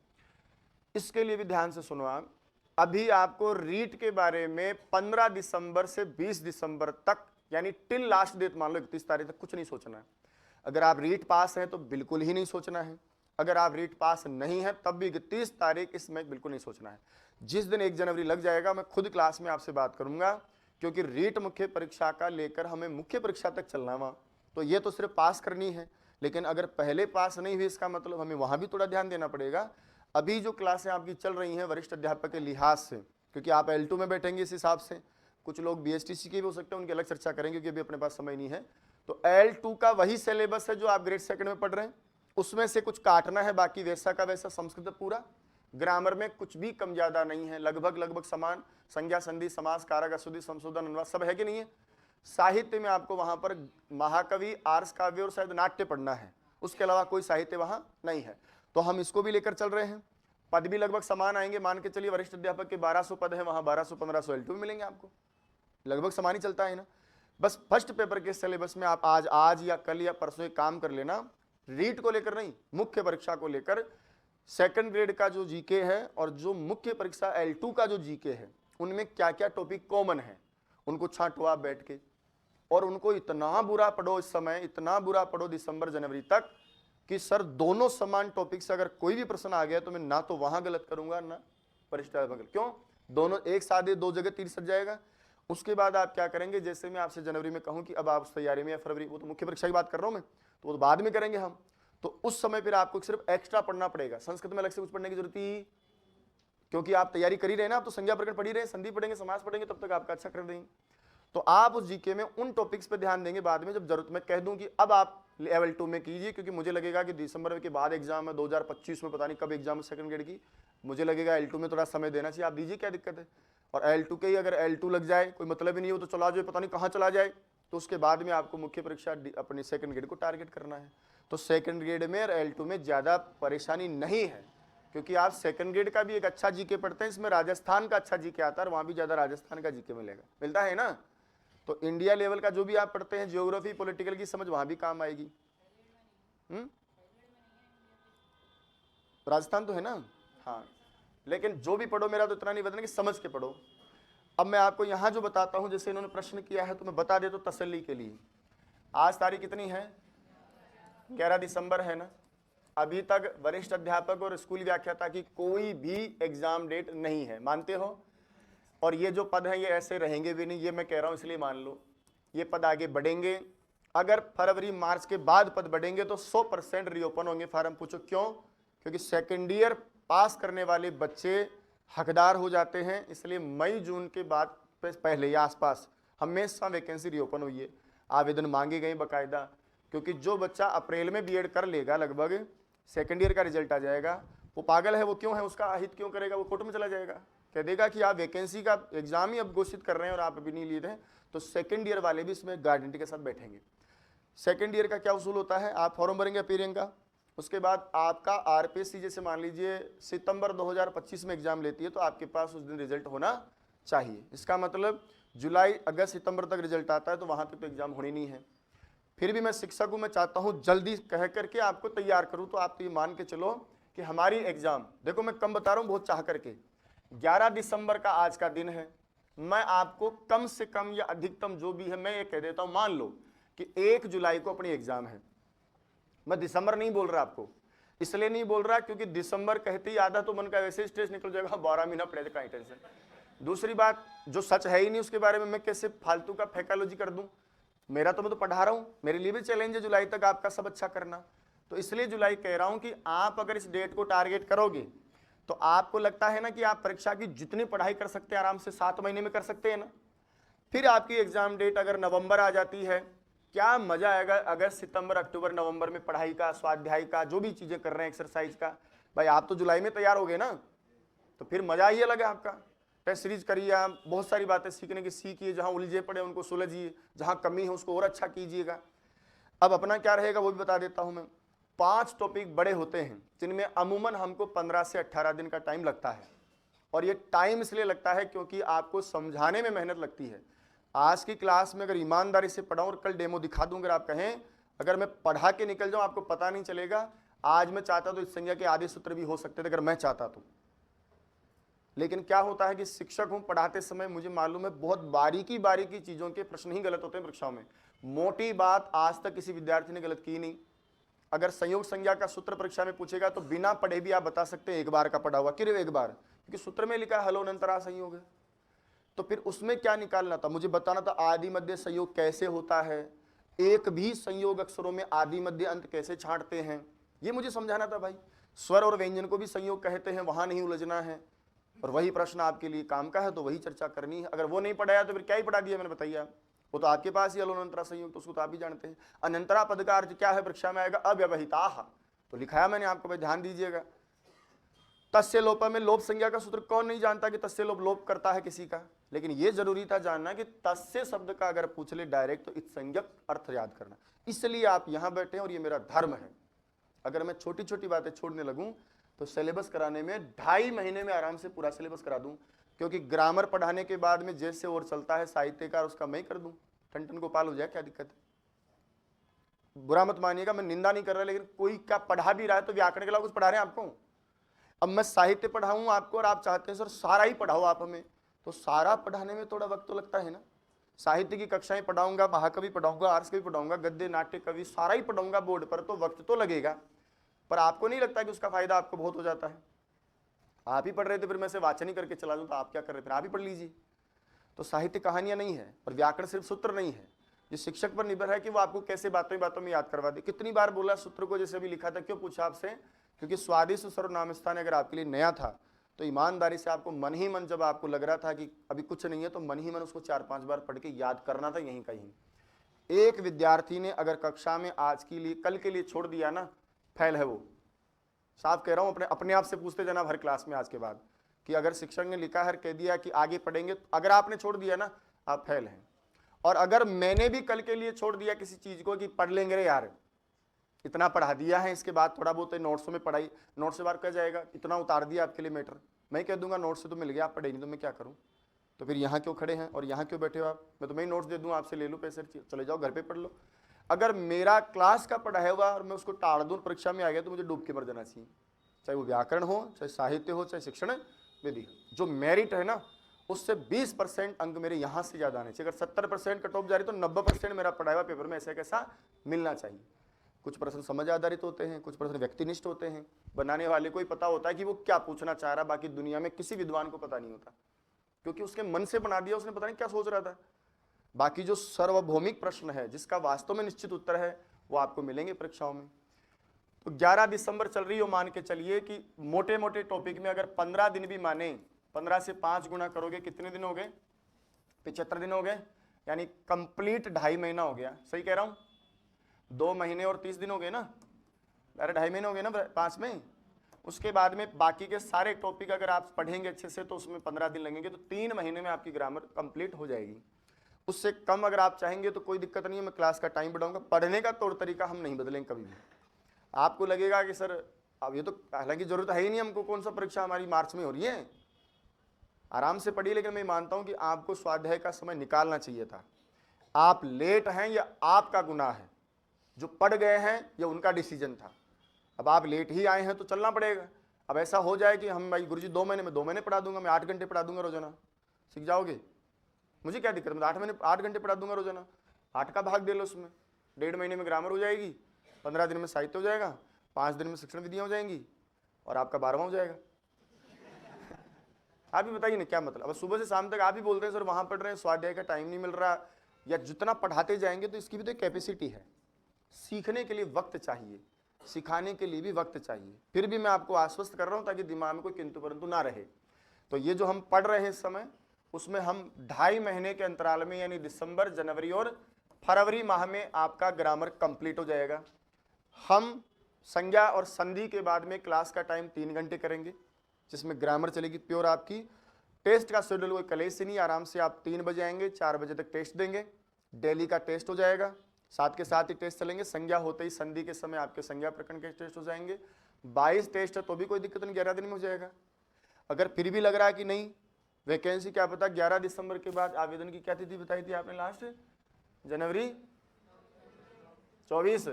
Speaker 1: इसके लिए भी ध्यान से सुनो आप, अभी आपको रीट के बारे में 15 दिसंबर से 20 दिसंबर तक, यानी टिल लास्ट डेट मान लो 31 तारीख तक कुछ नहीं सोचना है। अगर आप रीट पास हैं तो बिल्कुल ही नहीं सोचना है, अगर आप रीट पास नहीं है तब भी 31 तारीख इसमें बिल्कुल नहीं सोचना है। जिस दिन 1 जनवरी लग जाएगा मैं खुद क्लास में आपसे बात करूंगा, क्योंकि रीट मुख्य परीक्षा का लेकर हमें मुख्य परीक्षा तक चलना वहाँ, तो ये तो सिर्फ पास करनी है, लेकिन अगर पहले पास नहीं हुई इसका मतलब हमें वहाँ भी थोड़ा ध्यान देना पड़ेगा। अभी जो क्लासें आपकी चल रही हैं वरिष्ठ अध्यापक के लिहाज से, क्योंकि आप L2 में बैठेंगे इस हिसाब से, कुछ लोग BSTC के भी हो सकते हैं, उनकी अलग चर्चा करेंगे क्योंकि अभी अपने पास समय नहीं है। तो L2 का वही सिलेबस है जो आप ग्रेड 2 में पढ़ रहे हैं, उसमें से कुछ काटना है, बाकी वैसा का वैसा संस्कृत पूरा। ग्रामर में कुछ भी कम ज्यादा नहीं है, लगभग समान, संज्ञा संधि समास कारक अशुद्धि संशोधन अनुवाद सब है कि नहीं है। साहित्य में आपको वहां पर महाकवि, आर्ष काव्य और शायद नाट्य पढ़ना है, उसके अलावा कोई साहित्य वहां नहीं है। तो हम इसको भी लेकर चल रहे हैं। पद भी लगभग समान आएंगे, मान के चलिए वरिष्ठ अध्यापक के 1200 पद है, वहां 1200-1500 L2 में मिलेंगे आपको, लगभग समान ही चलता है ना। बस फर्स्ट पेपर के सिलेबस में आप आज या कल या परसों एक काम कर लेना, रीट को लेकर नहीं, मुख्य परीक्षा को लेकर सेकंड ग्रेड का जो जीके है और जो मुख्य परीक्षा L2 का जो जीके है, उनमें क्या क्या टॉपिक कॉमन है उनको छांटो आप बैठ के, और उनको इतना बुरा पढ़ो इस समय, इतना बुरा पढ़ो दिसंबर जनवरी तक कि सर दोनों समान टॉपिक से अगर कोई भी प्रश्न आ गया तो मैं ना तो वहां गलत करूंगा ना परिष्कार बगल, क्यों? दोनों एक साथ दो जगह तीर सज जाएगा। उसके बाद आप क्या करेंगे, जैसे मैं आपसे जनवरी में कहूं कि अब आप उस तैयारी में, या फरवरी, वो तो मुख्य परीक्षा की बात कर रहा हूं मैं, तो वो बाद में करेंगे हम, तो उस समय फिर आपको सिर्फ एक्स्ट्रा पढ़ना पड़ेगा। संस्कृत में अलग से कुछ पढ़ने की जरूरत ही, क्योंकि आप तैयारी कर ही रहे ना, आप तो संज्ञा प्रकरण पढ़ ही रहे, संधि पढ़ेंगे, समास पढ़ेंगे, तब तक आपका अच्छा कर देंगे। तो आप उस जीके में उन टॉपिक्स पे ध्यान देंगे बाद में, जब जरूरत मैं कह दूं कि अब आप लेवल 2 में कीजिए, क्योंकि मुझे लगेगा कि दिसंबर के बाद एग्जाम है, 2025 में पता नहीं कब एग्जाम है सेकंड ग्रेड की, मुझे लगेगा L2 में थोड़ा समय देना चाहिए, आप दीजिए, क्या दिक्कत है। और L2 के ही अगर L2 लग जाए, कोई मतलब ही नहीं हो तो चला जाए, पता नहीं कहाँ चला जाए, तो उसके बाद में आपको मुख्य परीक्षा अपनी सेकंड ग्रेड को टारगेट करना है। तो सेकंड ग्रेड में और L2 में ज़्यादा परेशानी नहीं है, क्योंकि आप सेकंड ग्रेड का भी एक अच्छा जीके पढ़ते हैं, इसमें राजस्थान का अच्छा जीके आता है, और वहाँ भी ज़्यादा राजस्थान का जीके मिलेगा, मिलता है ना। तो इंडिया लेवल का जो भी आप पढ़ते हैं, ज्योग्राफी पॉलिटिकल की समझ वहाँ भी काम आएगी। राजस्थान तो है ना, हाँ, लेकिन जो भी पढ़ो मेरा तो इतना नहीं बताना कि समझ के पढ़ो। अब मैं आपको यहाँ जो बताता हूँ, जैसे इन्होंने प्रश्न किया है तो मैं बता देता हूँ तसल्ली के लिए। आज तारीख कितनी है? 11 दिसंबर है ना। अभी तक वरिष्ठ अध्यापक और स्कूल व्याख्याता की कोई भी एग्जाम डेट नहीं है, मानते हो? और ये जो पद हैं ये ऐसे रहेंगे भी नहीं, ये मैं कह रहा हूँ इसलिए मान लो, ये पद आगे बढ़ेंगे। अगर फरवरी मार्च के बाद पद बढ़ेंगे तो 100% रीओपन होंगे फार्म। पूछो क्यों? क्योंकि सेकेंड ईयर पास करने वाले बच्चे हकदार हो जाते हैं, इसलिए मई जून के बाद पहले या आसपास हमेशा वैकेंसी रीओपन हुई है, आवेदन मांगे गए बाकायदा। क्योंकि जो बच्चा अप्रैल में बीएड कर लेगा, लगभग सेकेंड ईयर का रिजल्ट आ जाएगा, वो पागल है, वो क्यों है, उसका अहित क्यों करेगा, वो कोर्ट में चला जाएगा, कह देगा कि आप वैकेंसी का एग्जाम ही अब घोषित कर रहे हैं और आप अभी नहीं लिए थे। तो सेकेंड ईयर वाले भी इसमें गारंटी के साथ बैठेंगे। सेकेंड ईयर का क्या उसूल होता है, आप फॉर्म भरेंगे अपीयरिंग का, उसके बाद आपका आरपीएससी जैसे मान लीजिए सितंबर 2025 में एग्जाम लेती है, तो आपके पास उस दिन रिजल्ट होना चाहिए। इसका मतलब जुलाई अगस्त सितंबर तक रिजल्ट आता है, तो वहां तक तो एग्जाम होनी नहीं है। फिर भी मैं शिक्षक हूं, मैं चाहता हूं जल्दी कह करके आपको तैयार करूं, तो आप तो ये मान के चलो कि हमारी एग्जाम, देखो मैं कम बता रहा हूं बहुत चाह करके, 11 दिसंबर का आज का दिन है, मैं आपको कम से कम या अधिकतम जो भी है मैं ये कह देता हूं, मान लो कि 1 जुलाई को अपनी एग्जाम है। मैं दिसंबर नहीं बोल रहा आपको, इसलिए नहीं बोल रहा क्योंकि दिसंबर कहते ही आधा तो मन का वैसे स्ट्रेस निकल जाएगा, 12 महीना पड़े कहीं टेंशन। दूसरी बात, जो सच है ही नहीं उसके बारे में मैं कैसे फालतू का फैकालॉजी कर दूं। मेरा तो मैं तो पढ़ा रहा हूं, मेरे लिए भी चैलेंज है जुलाई तक आपका सब अच्छा करना। तो इसलिए जुलाई कह रहा हूं कि आप अगर इस डेट को टारगेट करोगे तो आपको लगता है ना कि आप परीक्षा की जितनी पढ़ाई कर सकते हैं आराम से 7 महीने में कर सकते हैं ना। फिर आपकी एग्जाम डेट अगर नवंबर आ जाती है, क्या मजा आएगा अगस्त सितंबर अक्टूबर नवंबर में पढ़ाई का, स्वाध्याय का, जो भी चीजें कर रहे हैं एक्सरसाइज का। भाई आप तो जुलाई में तैयार हो गए ना, तो फिर मजा ही अलग है आपका। टेस्ट सीरीज करिए, आप बहुत सारी बातें सीखने की सीखिए, जहां उलझे पड़े उनको सुलझिए, जहां कमी है उसको और अच्छा कीजिएगा। अब अपना क्या रहेगा वो भी बता देता हूं मैं। 5 टॉपिक बड़े होते हैं जिनमें अमूमन हमको 15 से 18 दिन का टाइम लगता है, और ये टाइम इसलिए लगता है क्योंकि आपको समझाने में मेहनत लगती है। आज की क्लास में अगर ईमानदारी से पढ़ाऊं और कल डेमो दिखा दूं, अगर आप कहें अगर मैं पढ़ा के निकल जाऊं आपको पता नहीं चलेगा। आज मैं चाहता तो इस संज्ञा के आधे सूत्र भी हो सकते थे अगर मैं चाहता तो, लेकिन क्या होता है कि शिक्षक हूं, पढ़ाते समय मुझे मालूम है बहुत बारीकी बारीकी चीजों के प्रश्न ही गलत होते हैं परीक्षाओं में। मोटी बात आज तक किसी विद्यार्थी ने गलत की नहीं। अगर संयोग संज्ञा का सूत्र परीक्षा में पूछेगा तो बिना पढ़े भी आप बता सकते हैं एक बार का पढ़ा हुआ, किरे एक बार, क्योंकि सूत्र में लिखा है हलो अनंतरा संयोग है। तो फिर उसमें क्या निकालना था, मुझे बताना था आदि मध्य संयोग कैसे होता है, एक भी संयोग अक्षरों में आदि मध्य अंत कैसे छांटते हैं, ये मुझे समझाना था भाई। स्वर और व्यंजन को भी संयोग कहते हैं, वहां नहीं उलझना है। और वही प्रश्न आपके लिए काम का है तो वही चर्चा करनी है। अगर वो नहीं पढ़ाया तो फिर क्या ही पढ़ा दिया मैंने, बताइए आप। वो तो आपके पास ही अलोनंतरा संयोग, तो उसको तो आप ही जानते हैं। अनंतरा पद का अर्थ क्या है, परीक्षा में आएगा अव्यवहिताः, तो लिखाया मैंने आपको, भाई ध्यान दीजिएगा। तस्य लोप में लोप संज्ञा का सूत्र कौन नहीं जानता कि तस्य लोप लोप करता है किसी का, लेकिन ये जरूरी था जानना कि तस्य शब्द का अगर पूछ ले डायरेक्ट तो इत्संज्ञक अर्थ याद करना। इसलिए आप यहां बैठे और ये मेरा धर्म है। अगर मैं छोटी छोटी बातें छोड़ने लगूं तो सिलेबस कराने में 2.5 महीने में आराम से पूरा सिलेबस करा दूं, क्योंकि ग्रामर पढ़ाने के बाद में जैसे और चलता है साहित्यकार उसका मैं कर दूं, टन गोपाल हो जाए, क्या दिक्कत है। बुरा मत मानिएगा, मैं निंदा नहीं कर रहा, लेकिन कोई क्या पढ़ा भी रहा है तो व्याकरण के अलावा कुछ पढ़ा रहे हैं आपको। अब मैं साहित्य पढ़ाऊं आपको और आप चाहते हैं सर सारा ही पढ़ाओ आप हमें, तो सारा पढ़ाने में थोड़ा वक्त तो लगता है ना। साहित्य की कक्षाएं पढ़ाऊंगा, महाकवि पढ़ाऊंगा, आर्स कवि पढ़ाऊंगा, गद्य नाट्य कवि सारा ही पढ़ाऊंगा बोर्ड पर, तो वक्त तो लगेगा, पर आपको नहीं लगता कि उसका फायदा आपको बहुत हो जाता है? आप ही पढ़ रहे थे, फिर मैं से वाचन ही करके चला दूं, तो आप क्या कर रहे थे? आप ही पढ़ लीजिए। तो साहित्य कहानियां नहीं है, और व्याकरण सिर्फ सूत्र नहीं है। ये शिक्षक पर निर्भर है कि वो आपको कैसे बातों बातों में याद करवा दे। कितनी बार बोला सूत्र को, जैसे अभी लिखा था, क्यों पूछा आपसे? क्योंकि स्वादिष्ट सर्वनाम स्थान अगर आपके लिए नया था, तो ईमानदारी से आपको मन ही मन, जब आपको लग रहा था कि अभी कुछ नहीं है, तो मन ही मन उसको 4-5 बार पढ़ के याद करना था यहीं कहीं। एक विद्यार्थी ने अगर कक्षा में आज के लिए, कल के लिए छोड़ दिया ना, फेल है वो। साफ कह रहा हूं, अपने आप से पूछते जाना हर क्लास में आज के बाद, कि अगर शिक्षक ने लिखा है, कह दिया कि आगे पढ़ेंगे, तो अगर आपने छोड़ दिया ना, आप फेल हैं। और अगर मैंने भी कल के लिए छोड़ दिया किसी चीज को कि पढ़ लेंगे रे यार, इतना पढ़ा दिया है, इसके बाद थोड़ा बहुत नोट्सों में पढ़ाई, नोट्स से बार कह जाएगा, इतना उतार दिया आपके लिए मैटर, मैं कह दूंगा नोट्स से तो मिल गया, आप पढ़े नहीं तो मैं क्या करूं? तो फिर यहाँ क्यों खड़े हैं और यहाँ क्यों बैठे हो आप? मैं तुम्हें नोट्स दे दूँ, आपसे ले लो पैसे, चले जाओ घर पे पढ़ लो। अगर मेरा क्लास का पढ़ाया हुआ और मैं उसको टाड़ दूँ, परीक्षा में आ गया, तो मुझे डूब के मर जाना चाहिए। चाहे वो व्याकरण हो, चाहे साहित्य हो, चाहे शिक्षण विधि। जो मेरिट है ना, उससे 20% अंक मेरे यहाँ से ज़्यादा आने चाहिए। अगर 70% कट ऑफ जा रही, तो 90% मेरा पढ़ाया हुआ पेपर में ऐसा कैसा मिलना चाहिए। कुछ प्रश्न समझ आधारित होते हैं, कुछ प्रश्न व्यक्तिनिष्ठ होते हैं। बनाने वाले को ही पता होता है कि वो क्या पूछना चाह रहा, बाकी दुनिया में किसी विद्वान को पता नहीं होता, क्योंकि उसके मन से बना दिया, उसने पता नहीं क्या सोच रहा था। बाकी जो सार्वभौमिक प्रश्न है, जिसका वास्तव में निश्चित उत्तर है, वो आपको मिलेंगे परीक्षाओं में। तो 11 दिसंबर चल रही हो, मान के चलिए कि मोटे मोटे टॉपिक में अगर 15 दिन भी माने, 15 से 5 गुना करोगे, कितने दिन हो गए? 75 दिन हो गए, यानी कंप्लीट 2.5 महीना हो गया। सही कह रहा हूं? 2 महीने और 30 दिन हो गए ना, अरे 2.5 महीने हो गए ना 5 में। उसके बाद में बाकी के सारे टॉपिक अगर आप पढ़ेंगे अच्छे से, तो उसमें 15 दिन लगेंगे, तो 3 महीने में आपकी ग्रामर कंप्लीट हो जाएगी। उससे कम अगर आप चाहेंगे तो कोई दिक्कत नहीं है, मैं क्लास का टाइम बढ़ाऊंगा। पढ़ने का तौर तरीका हम नहीं बदलेंगे कभी भी। आपको लगेगा कि सर अब ये तो, हालांकि जरूरत है ही नहीं हमको, कौन सा परीक्षा हमारी मार्च में हो रही है, आराम से पढ़िए। लेकिन मैं मानता हूं कि आपको स्वाध्याय का समय निकालना चाहिए था। आप लेट हैं, या आपका गुनाह है? जो पढ़ गए हैं, ये उनका डिसीजन था। अब आप लेट ही आए हैं तो चलना पड़ेगा। अब ऐसा हो जाए कि हम भाई गुरुजी 2 महीने में 2 महीने पढ़ा दूंगा, मैं 8 घंटे पढ़ा दूंगा रोजाना, सीख जाओगे, मुझे क्या दिक्कत, मैं 8 घंटे पढ़ा दूंगा रोजाना, 8 का भाग दे लो उसमें, 1.5 महीने में ग्रामर हो जाएगी, 15 दिन में साहित्य हो जाएगा, 5 दिन में शिक्षण विधियां हो जाएंगी, और आपका 12वां हो जाएगा। आप ही बताइए ना क्या मतलब। अब सुबह से शाम तक आप ही बोलते हैं सर वहां पढ़ रहे हैं, स्वाध्याय का टाइम नहीं मिल रहा, या जितना पढ़ाते जाएंगे तो इसकी भी तो कैपेसिटी है। सीखने के लिए वक्त चाहिए, सिखाने के लिए भी वक्त चाहिए। फिर भी मैं आपको आश्वस्त कर रहा हूं ताकि दिमाग में कोई किंतु परंतु ना रहे। तो ये जो हम पढ़ रहे हैं इस समय, उसमें हम 2.5 महीने के अंतराल में, यानी दिसंबर, जनवरी और फरवरी माह में आपका ग्रामर कंप्लीट हो जाएगा। हम संज्ञा और संधि के बाद में क्लास का टाइम 3 घंटे करेंगे, जिसमें ग्रामर चलेगी प्योर आपकी। टेस्ट का शेड्यूल कोई कलेश से नहीं, आराम से आप 3 बजे आएंगे, 4 बजे तक टेस्ट देंगे, डेली का टेस्ट हो जाएगा, साथ के साथ ही टेस्ट चलेंगे। संज्ञा होते ही संधि के समय आपके संज्ञा प्रकरण के टेस्ट हो जाएंगे। 22 टेस्ट है तो भी कोई दिक्कत नहीं, 11 दिन में हो जाएगा। अगर फिर भी लग रहा है कि नहीं वैकेंसी, क्या पता 11 दिसंबर के बाद आवेदन की क्या तिथि बताई थी आपने लास्ट, जनवरी 24,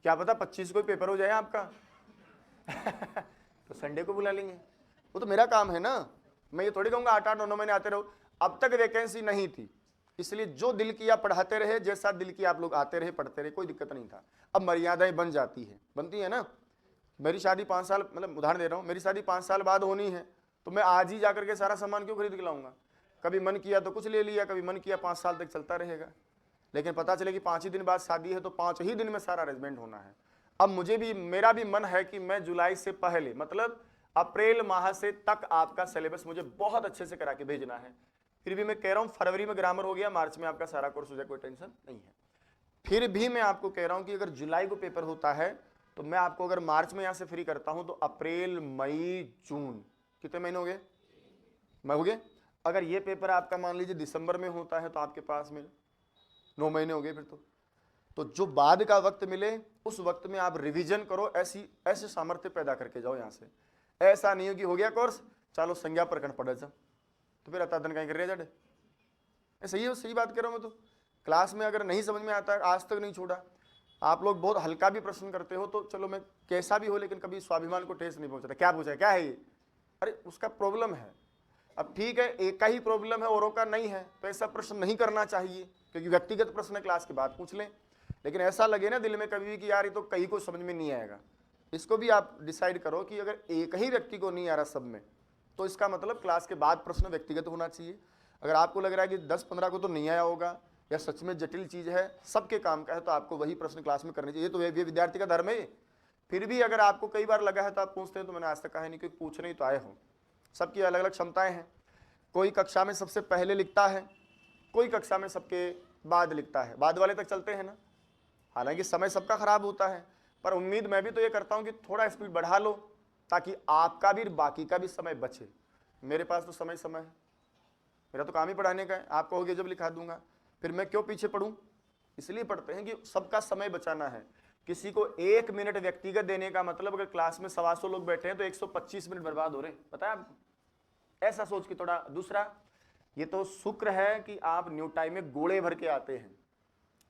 Speaker 1: क्या पता 25 को पेपर हो जाए आपका तो संडे को बुला लेंगे। वो तो मेरा काम है ना, मैं ये थोड़ी कहूंगा 8-8, 9-9 महीने आते रहो। अब तक वैकेंसी नहीं थी, इसलिए जो दिल किया पढ़ाते रहे, जैसा दिल किया आप लोग आते रहे, पढ़ते रहे, कोई दिक्कत नहीं था। अब मर्यादाएं बन जाती है, बनती है ना। मेरी शादी 5 साल, मतलब उदाहरण दे रहा हूँ, मेरी शादी 5 साल बाद होनी है, तो मैं आज ही जाकर के सारा सामान क्यों खरीद के लाऊंगा? कभी मन किया तो कुछ ले लिया, कभी मन किया 5 साल तक चलता रहेगा। लेकिन पता चले कि 5 ही दिन बाद शादी है, तो 5 ही दिन में सारा अरेंजमेंट होना है। अब मुझे भी, मेरा भी मन है कि मैं जुलाई से पहले, मतलब अप्रैल माह से तक आपका सिलेबस मुझे बहुत अच्छे से करा के भेजना है। फिर भी मैं कह रहा हूं फरवरी में ग्रामर हो गया, मार्च में आपका सारा कोर्स हो जाए, कोई टेंशन नहीं है। फिर भी मैं आपको कह रहा हूं कि अगर जुलाई को पेपर होता है, तो मैं आपको अगर मार्च में यहां से फ्री करता हूं, तो अप्रैल, मई, जून, कितने महीने हो गए? मैं हो गए। अगर ये पेपर आपका मान लीजिए दिसंबर में होता है, तो आपके पास में 9 महीने हो गए फिर तो जो बाद का वक्त मिले, उस वक्त में आप रिवीजन करो, ऐसे सामर्थ्य पैदा करके जाओ यहां से। ऐसा नहीं हो कि हो गया कोर्स, चलो संज्ञा प्रकरण पढ़े जा, तो फिर अतादन कहीं कर रहे जड़े। सही बात कर रहा हूं मैं। तो क्लास में अगर नहीं समझ में आता है, आज तक नहीं छोड़ा, आप लोग बहुत हल्का भी प्रश्न करते हो, तो चलो मैं कैसा भी हो, लेकिन कभी स्वाभिमान को ठेस नहीं पहुंचाता। क्या पूछा है, क्या है ये? अरे उसका प्रॉब्लम है। अब ठीक है, एक का ही प्रॉब्लम है, औरों का नहीं है, तो ऐसा प्रश्न नहीं करना चाहिए, क्योंकि व्यक्तिगत प्रश्न क्लास के बाद पूछ लें। लेकिन ऐसा लगे ना दिल में कभी भी कि यार ये तो कहीं को समझ में नहीं आएगा, इसको भी आप डिसाइड करो कि अगर एक ही व्यक्ति को नहीं आ रहा सब में, तो इसका मतलब क्लास के बाद प्रश्न व्यक्तिगत होना चाहिए। अगर आपको लग रहा है कि 10-15 को तो नहीं आया होगा या सच में जटिल चीज़ है, सबके काम का है, तो आपको वही प्रश्न क्लास में करने चाहिए। तो ये विद्यार्थी का धर्म है। फिर भी अगर आपको कई बार लगा है तो आप पूछते हैं, तो मैंने आज तक कहा नहीं कि पूछने ही तो आए हो। सबकी अलग अलग क्षमताएं हैं। कोई कक्षा में सबसे पहले लिखता है, कोई कक्षा में सबके बाद लिखता है, बाद वाले तक चलते हैं ना। हालांकि समय सबका खराब होता है, पर उम्मीद मैं भी तो ये करता हूँ कि थोड़ा स्पीड बढ़ा लो, ताकि आपका भी बाकी का भी समय बचे। मेरे पास तो समय है, मेरा तो काम ही पढ़ाने का है। आप कहोगे जब लिखा दूंगा, फिर मैं क्यों पीछे पढ़ूं? इसलिए पढ़ते हैं कि सबका समय बचाना है। किसी को 1 मिनट व्यक्तिगत देने का मतलब, अगर क्लास में 125 लोग बैठे हैं तो 125 मिनट बर्बाद हो रहे, पता है आपको? ऐसा सोच के थोड़ा। दूसरा, ये तो शुक्र है कि आप न्यू टाइम में गोले भर के आते हैं।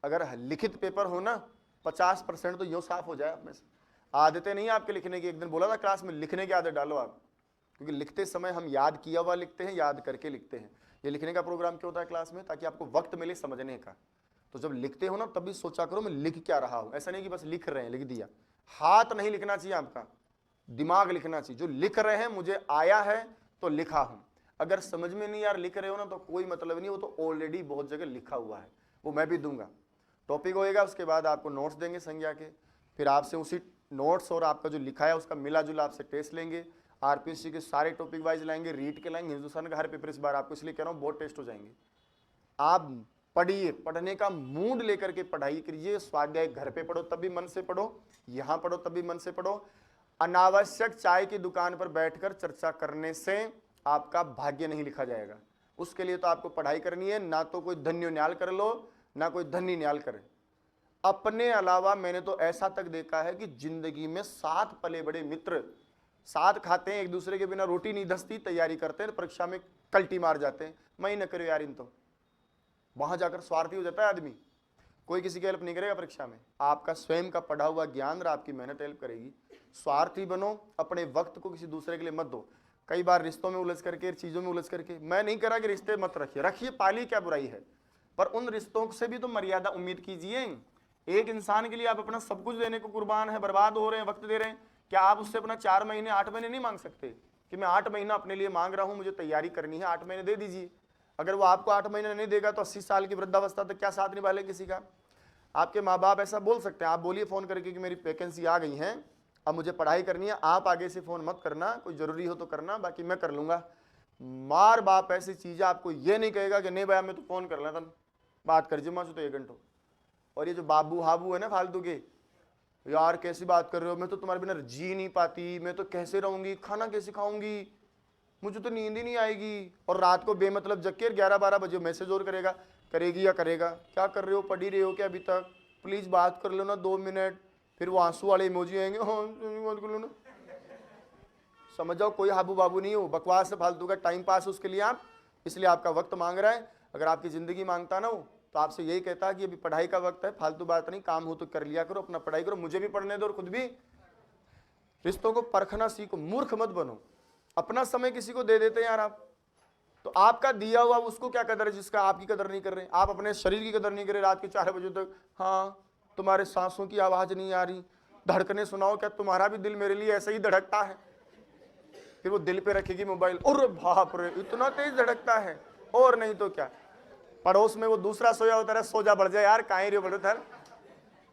Speaker 1: अगर लिखित पेपर हो ना, 50% तो यूँ साफ हो जाए आप में से। आदतें नहीं आपके लिखने की, एक दिन बोला था क्लास में, लिखने की आदत डालो आप, क्योंकि लिखते समय हम याद किया हुआ लिखते हैं, याद करके लिखते हैं। ये लिखने का प्रोग्राम क्यों होता है क्लास में? ताकि आपको वक्त मिले समझने का। तो जब लिखते हो ना, तभी सोचा करो मैं लिख क्या रहा हूं। ऐसा नहीं कि बस लिख रहे हैं, लिख दिया। हाथ नहीं लिखना चाहिए आपका, दिमाग लिखना चाहिए। जो लिख रहे हैं, मुझे आया है तो लिखा हूं। अगर समझ में नहीं यार लिख रहे हो ना, तो कोई मतलब नहीं, वो तो ऑलरेडी बहुत जगह लिखा हुआ है। वो मैं भी दूंगा, टॉपिक होएगा, उसके बाद आपको नोट्स देंगे संज्ञा के, फिर आपसे उसी नोट्स और आपका जो लिखा है उसका मिला जुला आपसे टेस्ट लेंगे। आरपीएससी के सारे टॉपिक वाइज लाएंगे, रीड के लाएंगे, हिंदुस्तान का हर पेपर इस बार आपको इसलिए कह रहा हूँ बहुत टेस्ट हो जाएंगे। आप पढ़िए, पढ़ने का मूड लेकर के पढ़ाई करिए। स्वाध्याय घर पे पढ़ो तब भी मन से पढ़ो, यहाँ पढ़ो तब भी मन से पढ़ो। अनावश्यक चाय की दुकान पर बैठकर चर्चा करने से आपका भाग्य नहीं लिखा जाएगा। उसके लिए तो आपको पढ़ाई करनी है, ना तो कोई धन्य न्याल कर लो, ना कोई धन्य न्याल करे। अपने अलावा मैंने तो ऐसा तक देखा है कि जिंदगी में 7 पले बड़े मित्र साथ खाते हैं, एक दूसरे के बिना रोटी नहीं धसती, तैयारी करते हैं, परीक्षा में कल्टी मार जाते हैं। मैं ही न करो यार इन, तो वहां जाकर स्वार्थी हो जाता है आदमी। कोई किसी की हेल्प नहीं करेगा परीक्षा में। आपका स्वयं का पढ़ा हुआ ज्ञान और आपकी मेहनत हेल्प करेगी। स्वार्थी बनो, अपने वक्त को किसी दूसरे के लिए मत दो। कई बार रिश्तों में उलझ करके, चीजों में उलझ करके, मैं नहीं करा कि रिश्ते मत रखिए, रखिए, पाली क्या बुराई है, पर उन रिश्तों से भी तो मर्यादा उम्मीद कीजिए। एक इंसान के लिए आप अपना सब कुछ देने को कुर्बान है, बर्बाद हो रहे हैं, वक्त दे रहे हैं, क्या आप उससे अपना 4 महीने 8 महीने नहीं मांग सकते कि मैं 8 महीना अपने लिए मांग रहा हूं, मुझे तैयारी करनी है, 8 महीने दे दीजिए। अगर वो आपको 8 महीने नहीं देगा तो 80 साल की वृद्धावस्था तक क्या साथ निभा ले किसी का? आपके माँ बाप ऐसा बोल सकते हैं, आप बोलिए फ़ोन करके कि मेरी वैकेंसी आ गई है, अब मुझे पढ़ाई करनी है, आप आगे से फ़ोन मत करना, कोई ज़रूरी हो तो करना, बाकी मैं कर लूँगा। मार बाप ऐसी चीज़ है, आपको ये नहीं कहेगा कि नहीं भैया मैं तो फ़ोन कर लेता, बात कर जिम्मा से तो 1 घंटा। और ये जो बाबू हाबू है ना फालतू के, यार कैसी बात कर रहे हो, मैं तो तुम्हारे बिना जी नहीं पाती, मैं तो कैसे रहूंगी, खाना कैसे खाऊंगी, मुझे तो नींद ही नहीं आएगी। और रात को बेमतलब जग के 11-12 बजे मैसेज और करेगा, करेगी या करेगा, क्या कर रहे हो, पढ़ ही रहे हो क्या अभी तक, प्लीज़ बात कर लो ना 2 मिनट। फिर वो आंसू वाले इमोजी आएंगे, हाँ बात कर लो ना। समझ जाओ कोई हाबू बाबू नहीं हो, बकवास से फालतू का टाइम पास उसके लिए आप, इसलिए आपका वक्त मांग रहा है। अगर आपकी ज़िंदगी मांगता ना हो तो आपसे यही कहता है कि अभी पढ़ाई का वक्त है, फालतू बात नहीं, काम हो तो कर लिया करो, अपना पढ़ाई करो, मुझे भी पढ़ने दो और खुद भी। रिश्तों को परखना सीखो, मूर्ख मत बनो। अपना समय किसी को दे देते हैं यार आप, तो आपका दिया हुआ उसको क्या कदर है जिसका आपकी कदर नहीं कर रहे। आप अपने शरीर की कदर नहीं कर रहे, रात के 4 बजे तक हाँ तुम्हारे सांसों की आवाज़ नहीं आ रही, धड़कने सुनाओ, क्या तुम्हारा भी दिल मेरे लिए ऐसे ही धड़कता है? फिर वो दिल पे रखेगी मोबाइल, और बाप रे इतना तेज धड़कता है, और नहीं तो क्या, पड़ोस में वो दूसरा सोया होता है, सो जा बढ़ जाए यार, काहे रे बढ़ो थर।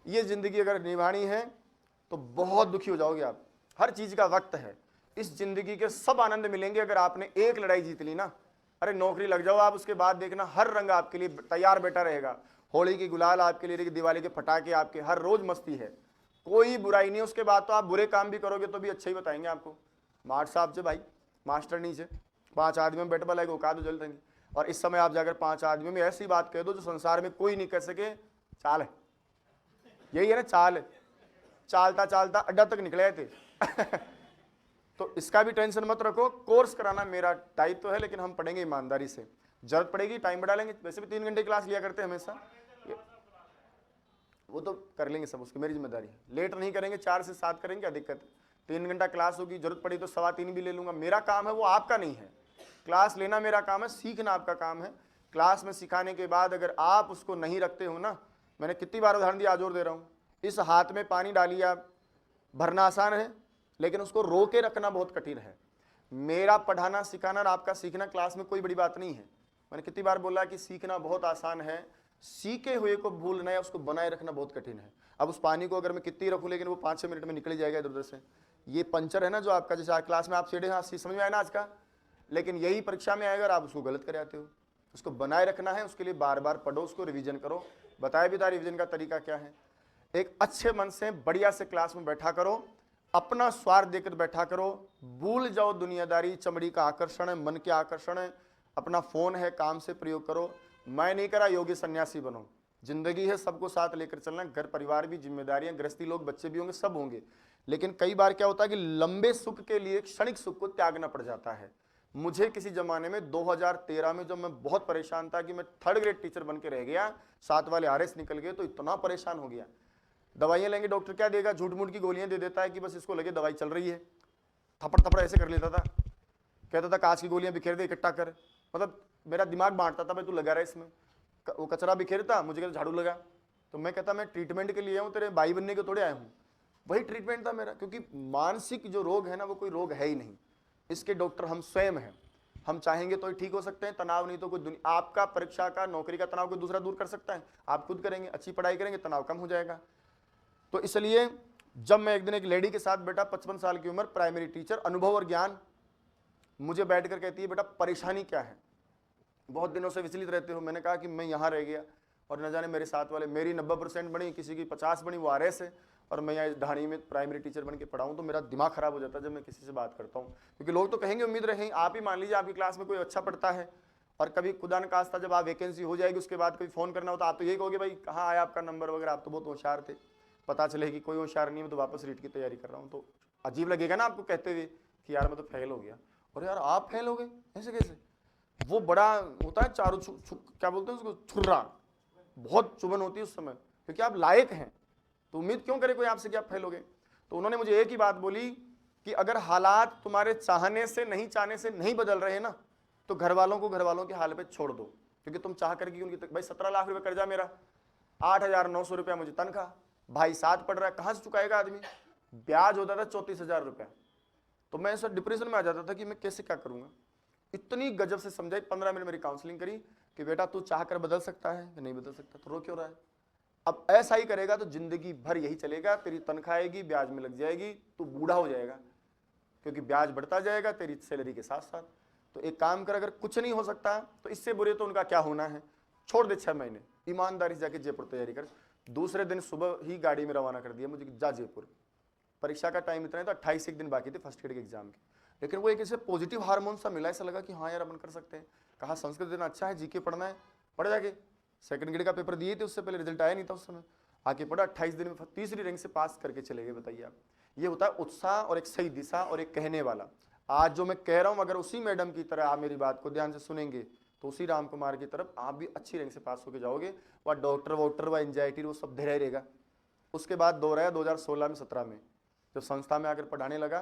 Speaker 1: ये जिंदगी अगर निभानी है तो बहुत दुखी हो जाओगे आप। हर चीज का वक्त है। इस जिंदगी के सब आनंद मिलेंगे अगर आपने एक लड़ाई जीत ली ना। अरे नौकरी लग जाओ आप, उसके बाद देखना हर रंग आपके लिए तैयार बैठा रहेगा। होली की गुलाल आपके लिए, दिवाली के पटाखे आपके, हर रोज मस्ती है, कोई बुराई नहीं। उसके बाद तो आप बुरे काम भी करोगे तो भी अच्छे ही बताएंगे आपको। मार साहब से भाई, मास्टर नीचे 5 आदमी में बैठ बल औकात जल देंगे। और इस समय आप जाकर 5 आदमी में ऐसी बात कह दो जो संसार में कोई नहीं कह सके, चाल है, यही है ना चाल। चालता चालता अड्डा तक निकले थे। तो इसका भी टेंशन मत रखो, कोर्स कराना मेरा दायित्व है, लेकिन हम पढ़ेंगे ईमानदारी से। जरूरत पड़ेगी टाइम बढ़ा लेंगे, वैसे भी 3 घंटे क्लास लिया करते हैं हमेशा, वो तो कर लेंगे सब, उसकी मेरी जिम्मेदारी है। लेट नहीं करेंगे, 4 से 7 करेंगे, क्या दिक्कत है। 3 घंटा क्लास होगी, जरूरत पड़ी तो 3:15 भी ले लूंगा, मेरा काम है वो, आपका नहीं है। क्लास लेना मेरा काम है, सीखना आपका काम है। क्लास में सिखाने के बाद अगर आप उसको नहीं रखते हो ना, मैंने कितनी बार उदाहरण दिया, जोर दे रहा हूँ, इस हाथ में पानी डालिए आप, भरना आसान है लेकिन उसको रोके रखना बहुत कठिन है। मेरा पढ़ाना सिखाना और आपका सीखना क्लास में कोई बड़ी बात नहीं है। मैंने कितनी बार बोला कि सीखना बहुत आसान है, सीखे हुए को भूलना या उसको बनाए रखना बहुत कठिन है। अब उस पानी को अगर मैं कितनी रखूं लेकिन वो 5-6 मिनट में निकल जाएगा इधर उधर से। ये पंचर है ना जो आपका, जैसे आज क्लास में आप सीढ़े, हाँ समझ में आया ना आज का, लेकिन यही परीक्षा में आएगा और आप उसको गलत कर आते हो। उसको बनाए रखना है, उसके लिए बार बार पढ़ो, उसको रिवीजन करो। बताया भी था रिवीजन का तरीका क्या है। एक अच्छे मन से बढ़िया से क्लास में बैठा करो, अपना स्वार्थ देकर बैठा करो, भूल जाओ दुनियादारी, चमड़ी का आकर्षण है, मन के आकर्षण है, अपना फोन है काम से प्रयोग करो। मैं नहीं करा, योगी सन्यासी बनो। जिंदगी है, सबको साथ लेकर चलना, घर परिवार भी, जिम्मेदारियां, गृहस्थी लोग, बच्चे भी होंगे, सब होंगे। लेकिन कई बार क्या होता है कि लंबे सुख के लिए क्षणिक सुख को त्यागना पड़ जाता है। मुझे किसी जमाने में 2013 में जब मैं बहुत परेशान था कि मैं 3rd ग्रेड टीचर बन के रह गया, 7 वाले RS निकल गए, तो इतना परेशान हो गया। दवाइयां लेंगे, डॉक्टर क्या देगा, झूठ मूठ की गोलियां दे देता है कि बस इसको लगे दवाई चल रही है। थप्पड़ थप्पड़ ऐसे कर लेता था, कहता था कांच की गोलियां बिखेर दे, इकट्ठा कर। मतलब मेरा दिमाग बांटता था, भाई तू लगा रहा है इसमें। वो कचरा बिखेरता, मुझे कहता झाड़ू लगा। तो मैं कहता मैं ट्रीटमेंट के लिए हूँ, तेरे भाई बनने के थोड़े आया हूँ। वही ट्रीटमेंट था मेरा, क्योंकि मानसिक जो रोग है ना, वो कोई रोग है ही नहीं, इसके डॉक्टर हम स्वयं हैं। हम चाहेंगे तो ही ठीक हो सकते हैं। तनाव नहीं तो कोई आपका परीक्षा का, नौकरी का तनाव कोई दूसरा दूर कर सकता है? आप खुद करेंगे, अच्छी पढ़ाई करेंगे, तनाव कम हो जाएगा। तो इसलिए जब मैं एक दिन एक लेडी के साथ बैठा, 55 साल की उम्र, प्राइमरी टीचर, अनुभव और ज्ञान, मुझे बैठकर कहती है, बेटा परेशानी क्या है, बहुत दिनों से विचलित रहते हो। मैंने कहा कि मैं यहाँ रह गया और न जाने मेरे साथ वाले, मेरी 90% बनी, किसी की 50 बनी, वो RS है, और मैं यहाँ ढाणी में प्राइमरी टीचर बन के पढ़ाऊँ। तो मेरा दिमाग खराब हो जाता है जब मैं किसी से बात करता हूँ, क्योंकि लोग तो कहेंगे, उम्मीद रहें, आप ही मान लीजिए आपकी क्लास में कोई अच्छा पढ़ता है और कभी खुदा न खास्ता जब आप वैकेंसी हो जाएगी उसके बाद कोई फ़ोन करना हो तो आप तो यही कहोगे, भाई कहाँ आया आपका नंबर वगैरह, आप तो बहुत होशियार थे। पता चले कि कोई होशियार नहीं है, तो वापस रीट की तैयारी कर रहा हूँ, तो अजीब लगेगा ना आपको कहते हुए कि यार मैं तो फेल हो गया। और यार आप फेल हो गए, ऐसे कैसे? वो बड़ा होता है चारों क्या बोलते हैं उसको, छुर्रा, बहुत चुभन होती है उस समय, क्योंकि आप लायक हैं, तो उम्मीद क्यों करे कोई आपसे कि आप फेल हो गए। तो उन्होंने मुझे एक ही बात बोली कि अगर हालात तुम्हारे चाहने से नहीं, चाहने से नहीं बदल रहे ना, तो घर वालों को घर वालों के हाल पे छोड़ दो, क्योंकि तुम चाह करके उनकी, भाई 17 लाख रुपए कर्जा मेरा, 8,900 रुपया मुझे तनख्वाह, भाई साथ पड़ रहा है, कहाँ से चुकाएगा आदमी? ब्याज होता था 34,000 रुपया। तो मैं ऐसा डिप्रेशन में आ जाता था कि मैं कैसे क्या करूंगा। इतनी गजब से समझाई, 15 मिनट मेरी काउंसलिंग करी कि बेटा तू चाह कर बदल सकता है कि नहीं बदल सकता, तो रो क्यों रहा है? अब ऐसा ही करेगा तो जिंदगी भर यही चलेगा, तेरी तनख्वाह आएगी, ब्याज में लग जाएगी, तू बूढ़ा हो जाएगा, क्योंकि ब्याज बढ़ता जाएगा तेरी सैलरी के साथ साथ। तो एक काम कर, अगर कुछ नहीं हो सकता तो इससे बुरे तो उनका क्या होना है, छोड़ दे 6 महीने, ईमानदारी से जाके जयपुर तैयारी कर। दूसरे दिन सुबह ही गाड़ी में रवाना कर दिया मुझे, जा जयपुर। परीक्षा का टाइम इतना है तो 28 एक दिन बाकी थे फर्स्ट ग्रेड के एग्जाम के, लेकिन वो एक ऐसे पॉजिटिव हार्मोन सा मिला, ऐसा लगा कि हाँ यार अपन कर सकते हैं। कहा संस्कृत देना अच्छा है, जीके पढ़ना है, पढ़ जाके। सेकंड ग्रेड का पेपर दिए थे, उससे पहले रिजल्ट आया नहीं था उस समय, आके पढ़ा, 28 दिन में तीसरी रैंक से पास करके चले गए। बताइए आप, ये होता है उत्साह और एक सही दिशा और एक कहने वाला। आज जो मैं कह रहा हूँ, अगर उसी मैडम की तरह आप मेरी बात को ध्यान से सुनेंगे तो उसी राम कुमार की तरफ आप भी अच्छी रैंक से पास होकर जाओगे। वह डॉक्टर वोक्टर व एंजाइटी वो सब धैर्य रहेगा। उसके बाद दौर आया 2016 में 17 में, जब संस्था में आकर पढ़ाने लगा,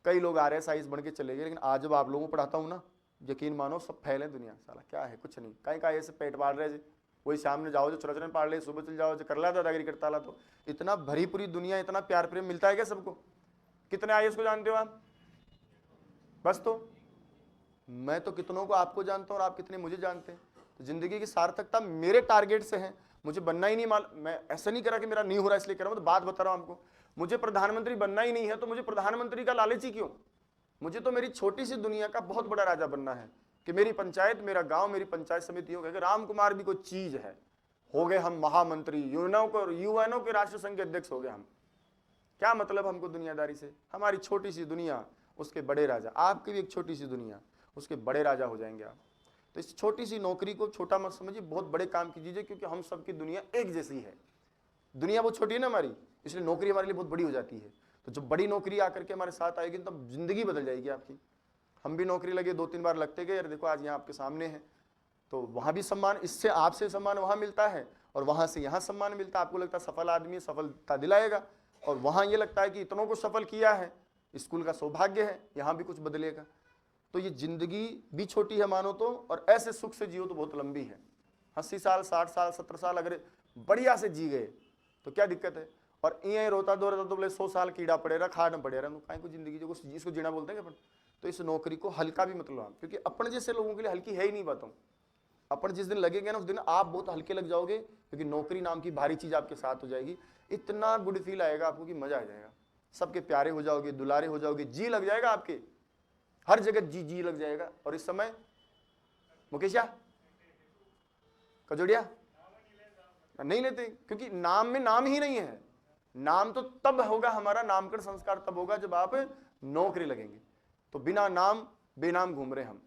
Speaker 1: कई लोग RSIs बन के चले गए, लेकिन आज जब आप लोगों को पढ़ाता हूँ ना, यकीन मानो सब फैल है दुनिया, साला क्या है, कुछ नहीं, कहीं का ऐसे पेट पाल रहे, वही सामने जाओ जो चुरचरन पाड़ ले, सुबह चल जाओ जो कर ला दादागिरी करता ला। तो इतना भरी पूरी दुनिया, इतना प्यार प्रेम मिलता है क्या सबको? कितने IAS को जानते हो आप? बस तो मैं तो कितनों को आपको जानता हूँ और आप कितने मुझे जानते हैं। तो जिंदगी की सार्थकता मेरे टारगेट से है, मुझे बनना ही नहीं, मैं ऐसा नहीं करा कि मेरा नहीं हो रहा इसलिए कर रहा हूँ, तो बात बता रहा हूँ आपको। मुझे प्रधानमंत्री बनना ही नहीं है तो मुझे प्रधानमंत्री का लालच ही क्यों? मुझे तो मेरी छोटी सी दुनिया का बहुत बड़ा राजा बनना है, कि मेरी पंचायत, मेरा गांव, मेरी पंचायत समिति हो गए, राम कुमार भी कोई चीज है, हो गए हम महामंत्री, यूएनओ के राष्ट्र संघ के अध्यक्ष हो गए हम। क्या मतलब हमको दुनियादारी से? हमारी छोटी सी दुनिया, उसके बड़े राजा। आपकी भी एक छोटी सी दुनिया, उसके बड़े राजा हो जाएंगे आप। तो इस छोटी सी नौकरी को छोटा मत समझिए, बहुत बड़े काम कीजिए, क्योंकि हम सबकी दुनिया एक जैसी है। दुनिया बहुत छोटी है ना हमारी, इसलिए नौकरी हमारे लिए बहुत बड़ी हो जाती है। तो जब बड़ी नौकरी आकर के हमारे साथ आएगी तब जिंदगी बदल जाएगी आपकी। हम भी नौकरी लगे, 2-3 बार लगते गए, यार देखो आज यहाँ आपके सामने है, तो वहाँ भी सम्मान, इससे आपसे सम्मान वहाँ मिलता है और वहाँ से यहाँ सम्मान मिलता है। आपको लगता है सफल आदमी सफलता दिलाएगा, और वहाँ ये लगता है कि इतनों को सफल किया है, स्कूल का सौभाग्य है, यहाँ भी कुछ बदलेगा। तो ये जिंदगी भी छोटी है मानो तो, और ऐसे सुख से जियो तो बहुत लंबी है। 80 साल 60 साल 70 साल अगर बढ़िया से जी गए तो क्या दिक्कत है। और ये रोता दो रहता तो बोले 100 साल कीड़ा पड़े रहा, खाड़ न पड़े रहा, काहे को जिंदगी जो जिसको जीना बोलते हैं अपन। तो इस नौकरी को हल्का भी मत लो आप, क्योंकि अपन जैसे लोगों के लिए हल्की है ही नहीं। बताऊं, अपन जिस दिन लगेंगे ना उस दिन आप बहुत हल्के लग जाओगे, क्योंकि नौकरी नाम की भारी चीज आपके साथ हो जाएगी। इतना गुड फील आएगा आपको कि मजा आ जाएगा, सबके प्यारे हो जाओगे, दुलारे हो जाओगे, जी लग जाएगा आपके हर जगह, जी जी लग जाएगा। और इस समय मुकेशा कजोड़िया नहीं लेते, क्योंकि नाम में नाम ही नहीं है। नाम तो तब होगा, हमारा नामकरण संस्कार तब होगा जब आप नौकरी लगेंगे। तो बिना नाम बेनाम घूम रहे हम।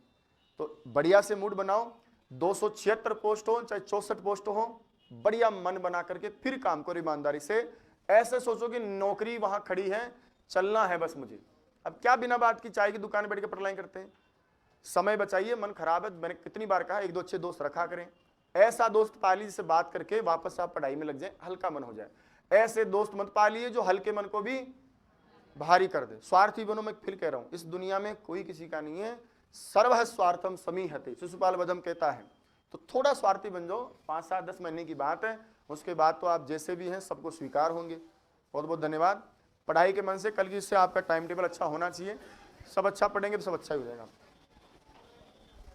Speaker 1: तो बढ़िया से मूड बनाओ, 276 पोस्ट हो चाहे 64 पोस्ट हो, बढ़िया मन बना करके फिर काम करो ईमानदारी से। ऐसे सोचो कि नौकरी वहां खड़ी है, चलना है बस मुझे। अब क्या बिना बात की चाय की दुकान बैठ के पटलाइन करते हैं। समय बचाइए, मन खराब है, मैंने कितनी बार कहा, एक दो अच्छे दोस्त रखा करें। ऐसा दोस्त पालिए जिससे बात करके वापस आप पढ़ाई में लग जाए, हल्का मन हो जाए। ऐसे दोस्त मत पालिए जो हल्के मन को भी भारी कर दे। स्वार्थी बनो, मैं फिर कह रहा हूं, इस दुनिया में कोई किसी का नहीं है। सर्व स्वार्थम समीहते, शिशुपाल वधम कहता है। तो थोड़ा स्वार्थी बन जाओ, 5 7 10 महीने की बात है, उसके बाद तो आप जैसे भी हैं सबको स्वीकार होंगे। बहुत बहुत धन्यवाद। पढ़ाई के मन से कल की से आपका टाइम टेबल अच्छा होना चाहिए। सब अच्छा पढ़ेंगे तो सब अच्छा ही हो जाएगा।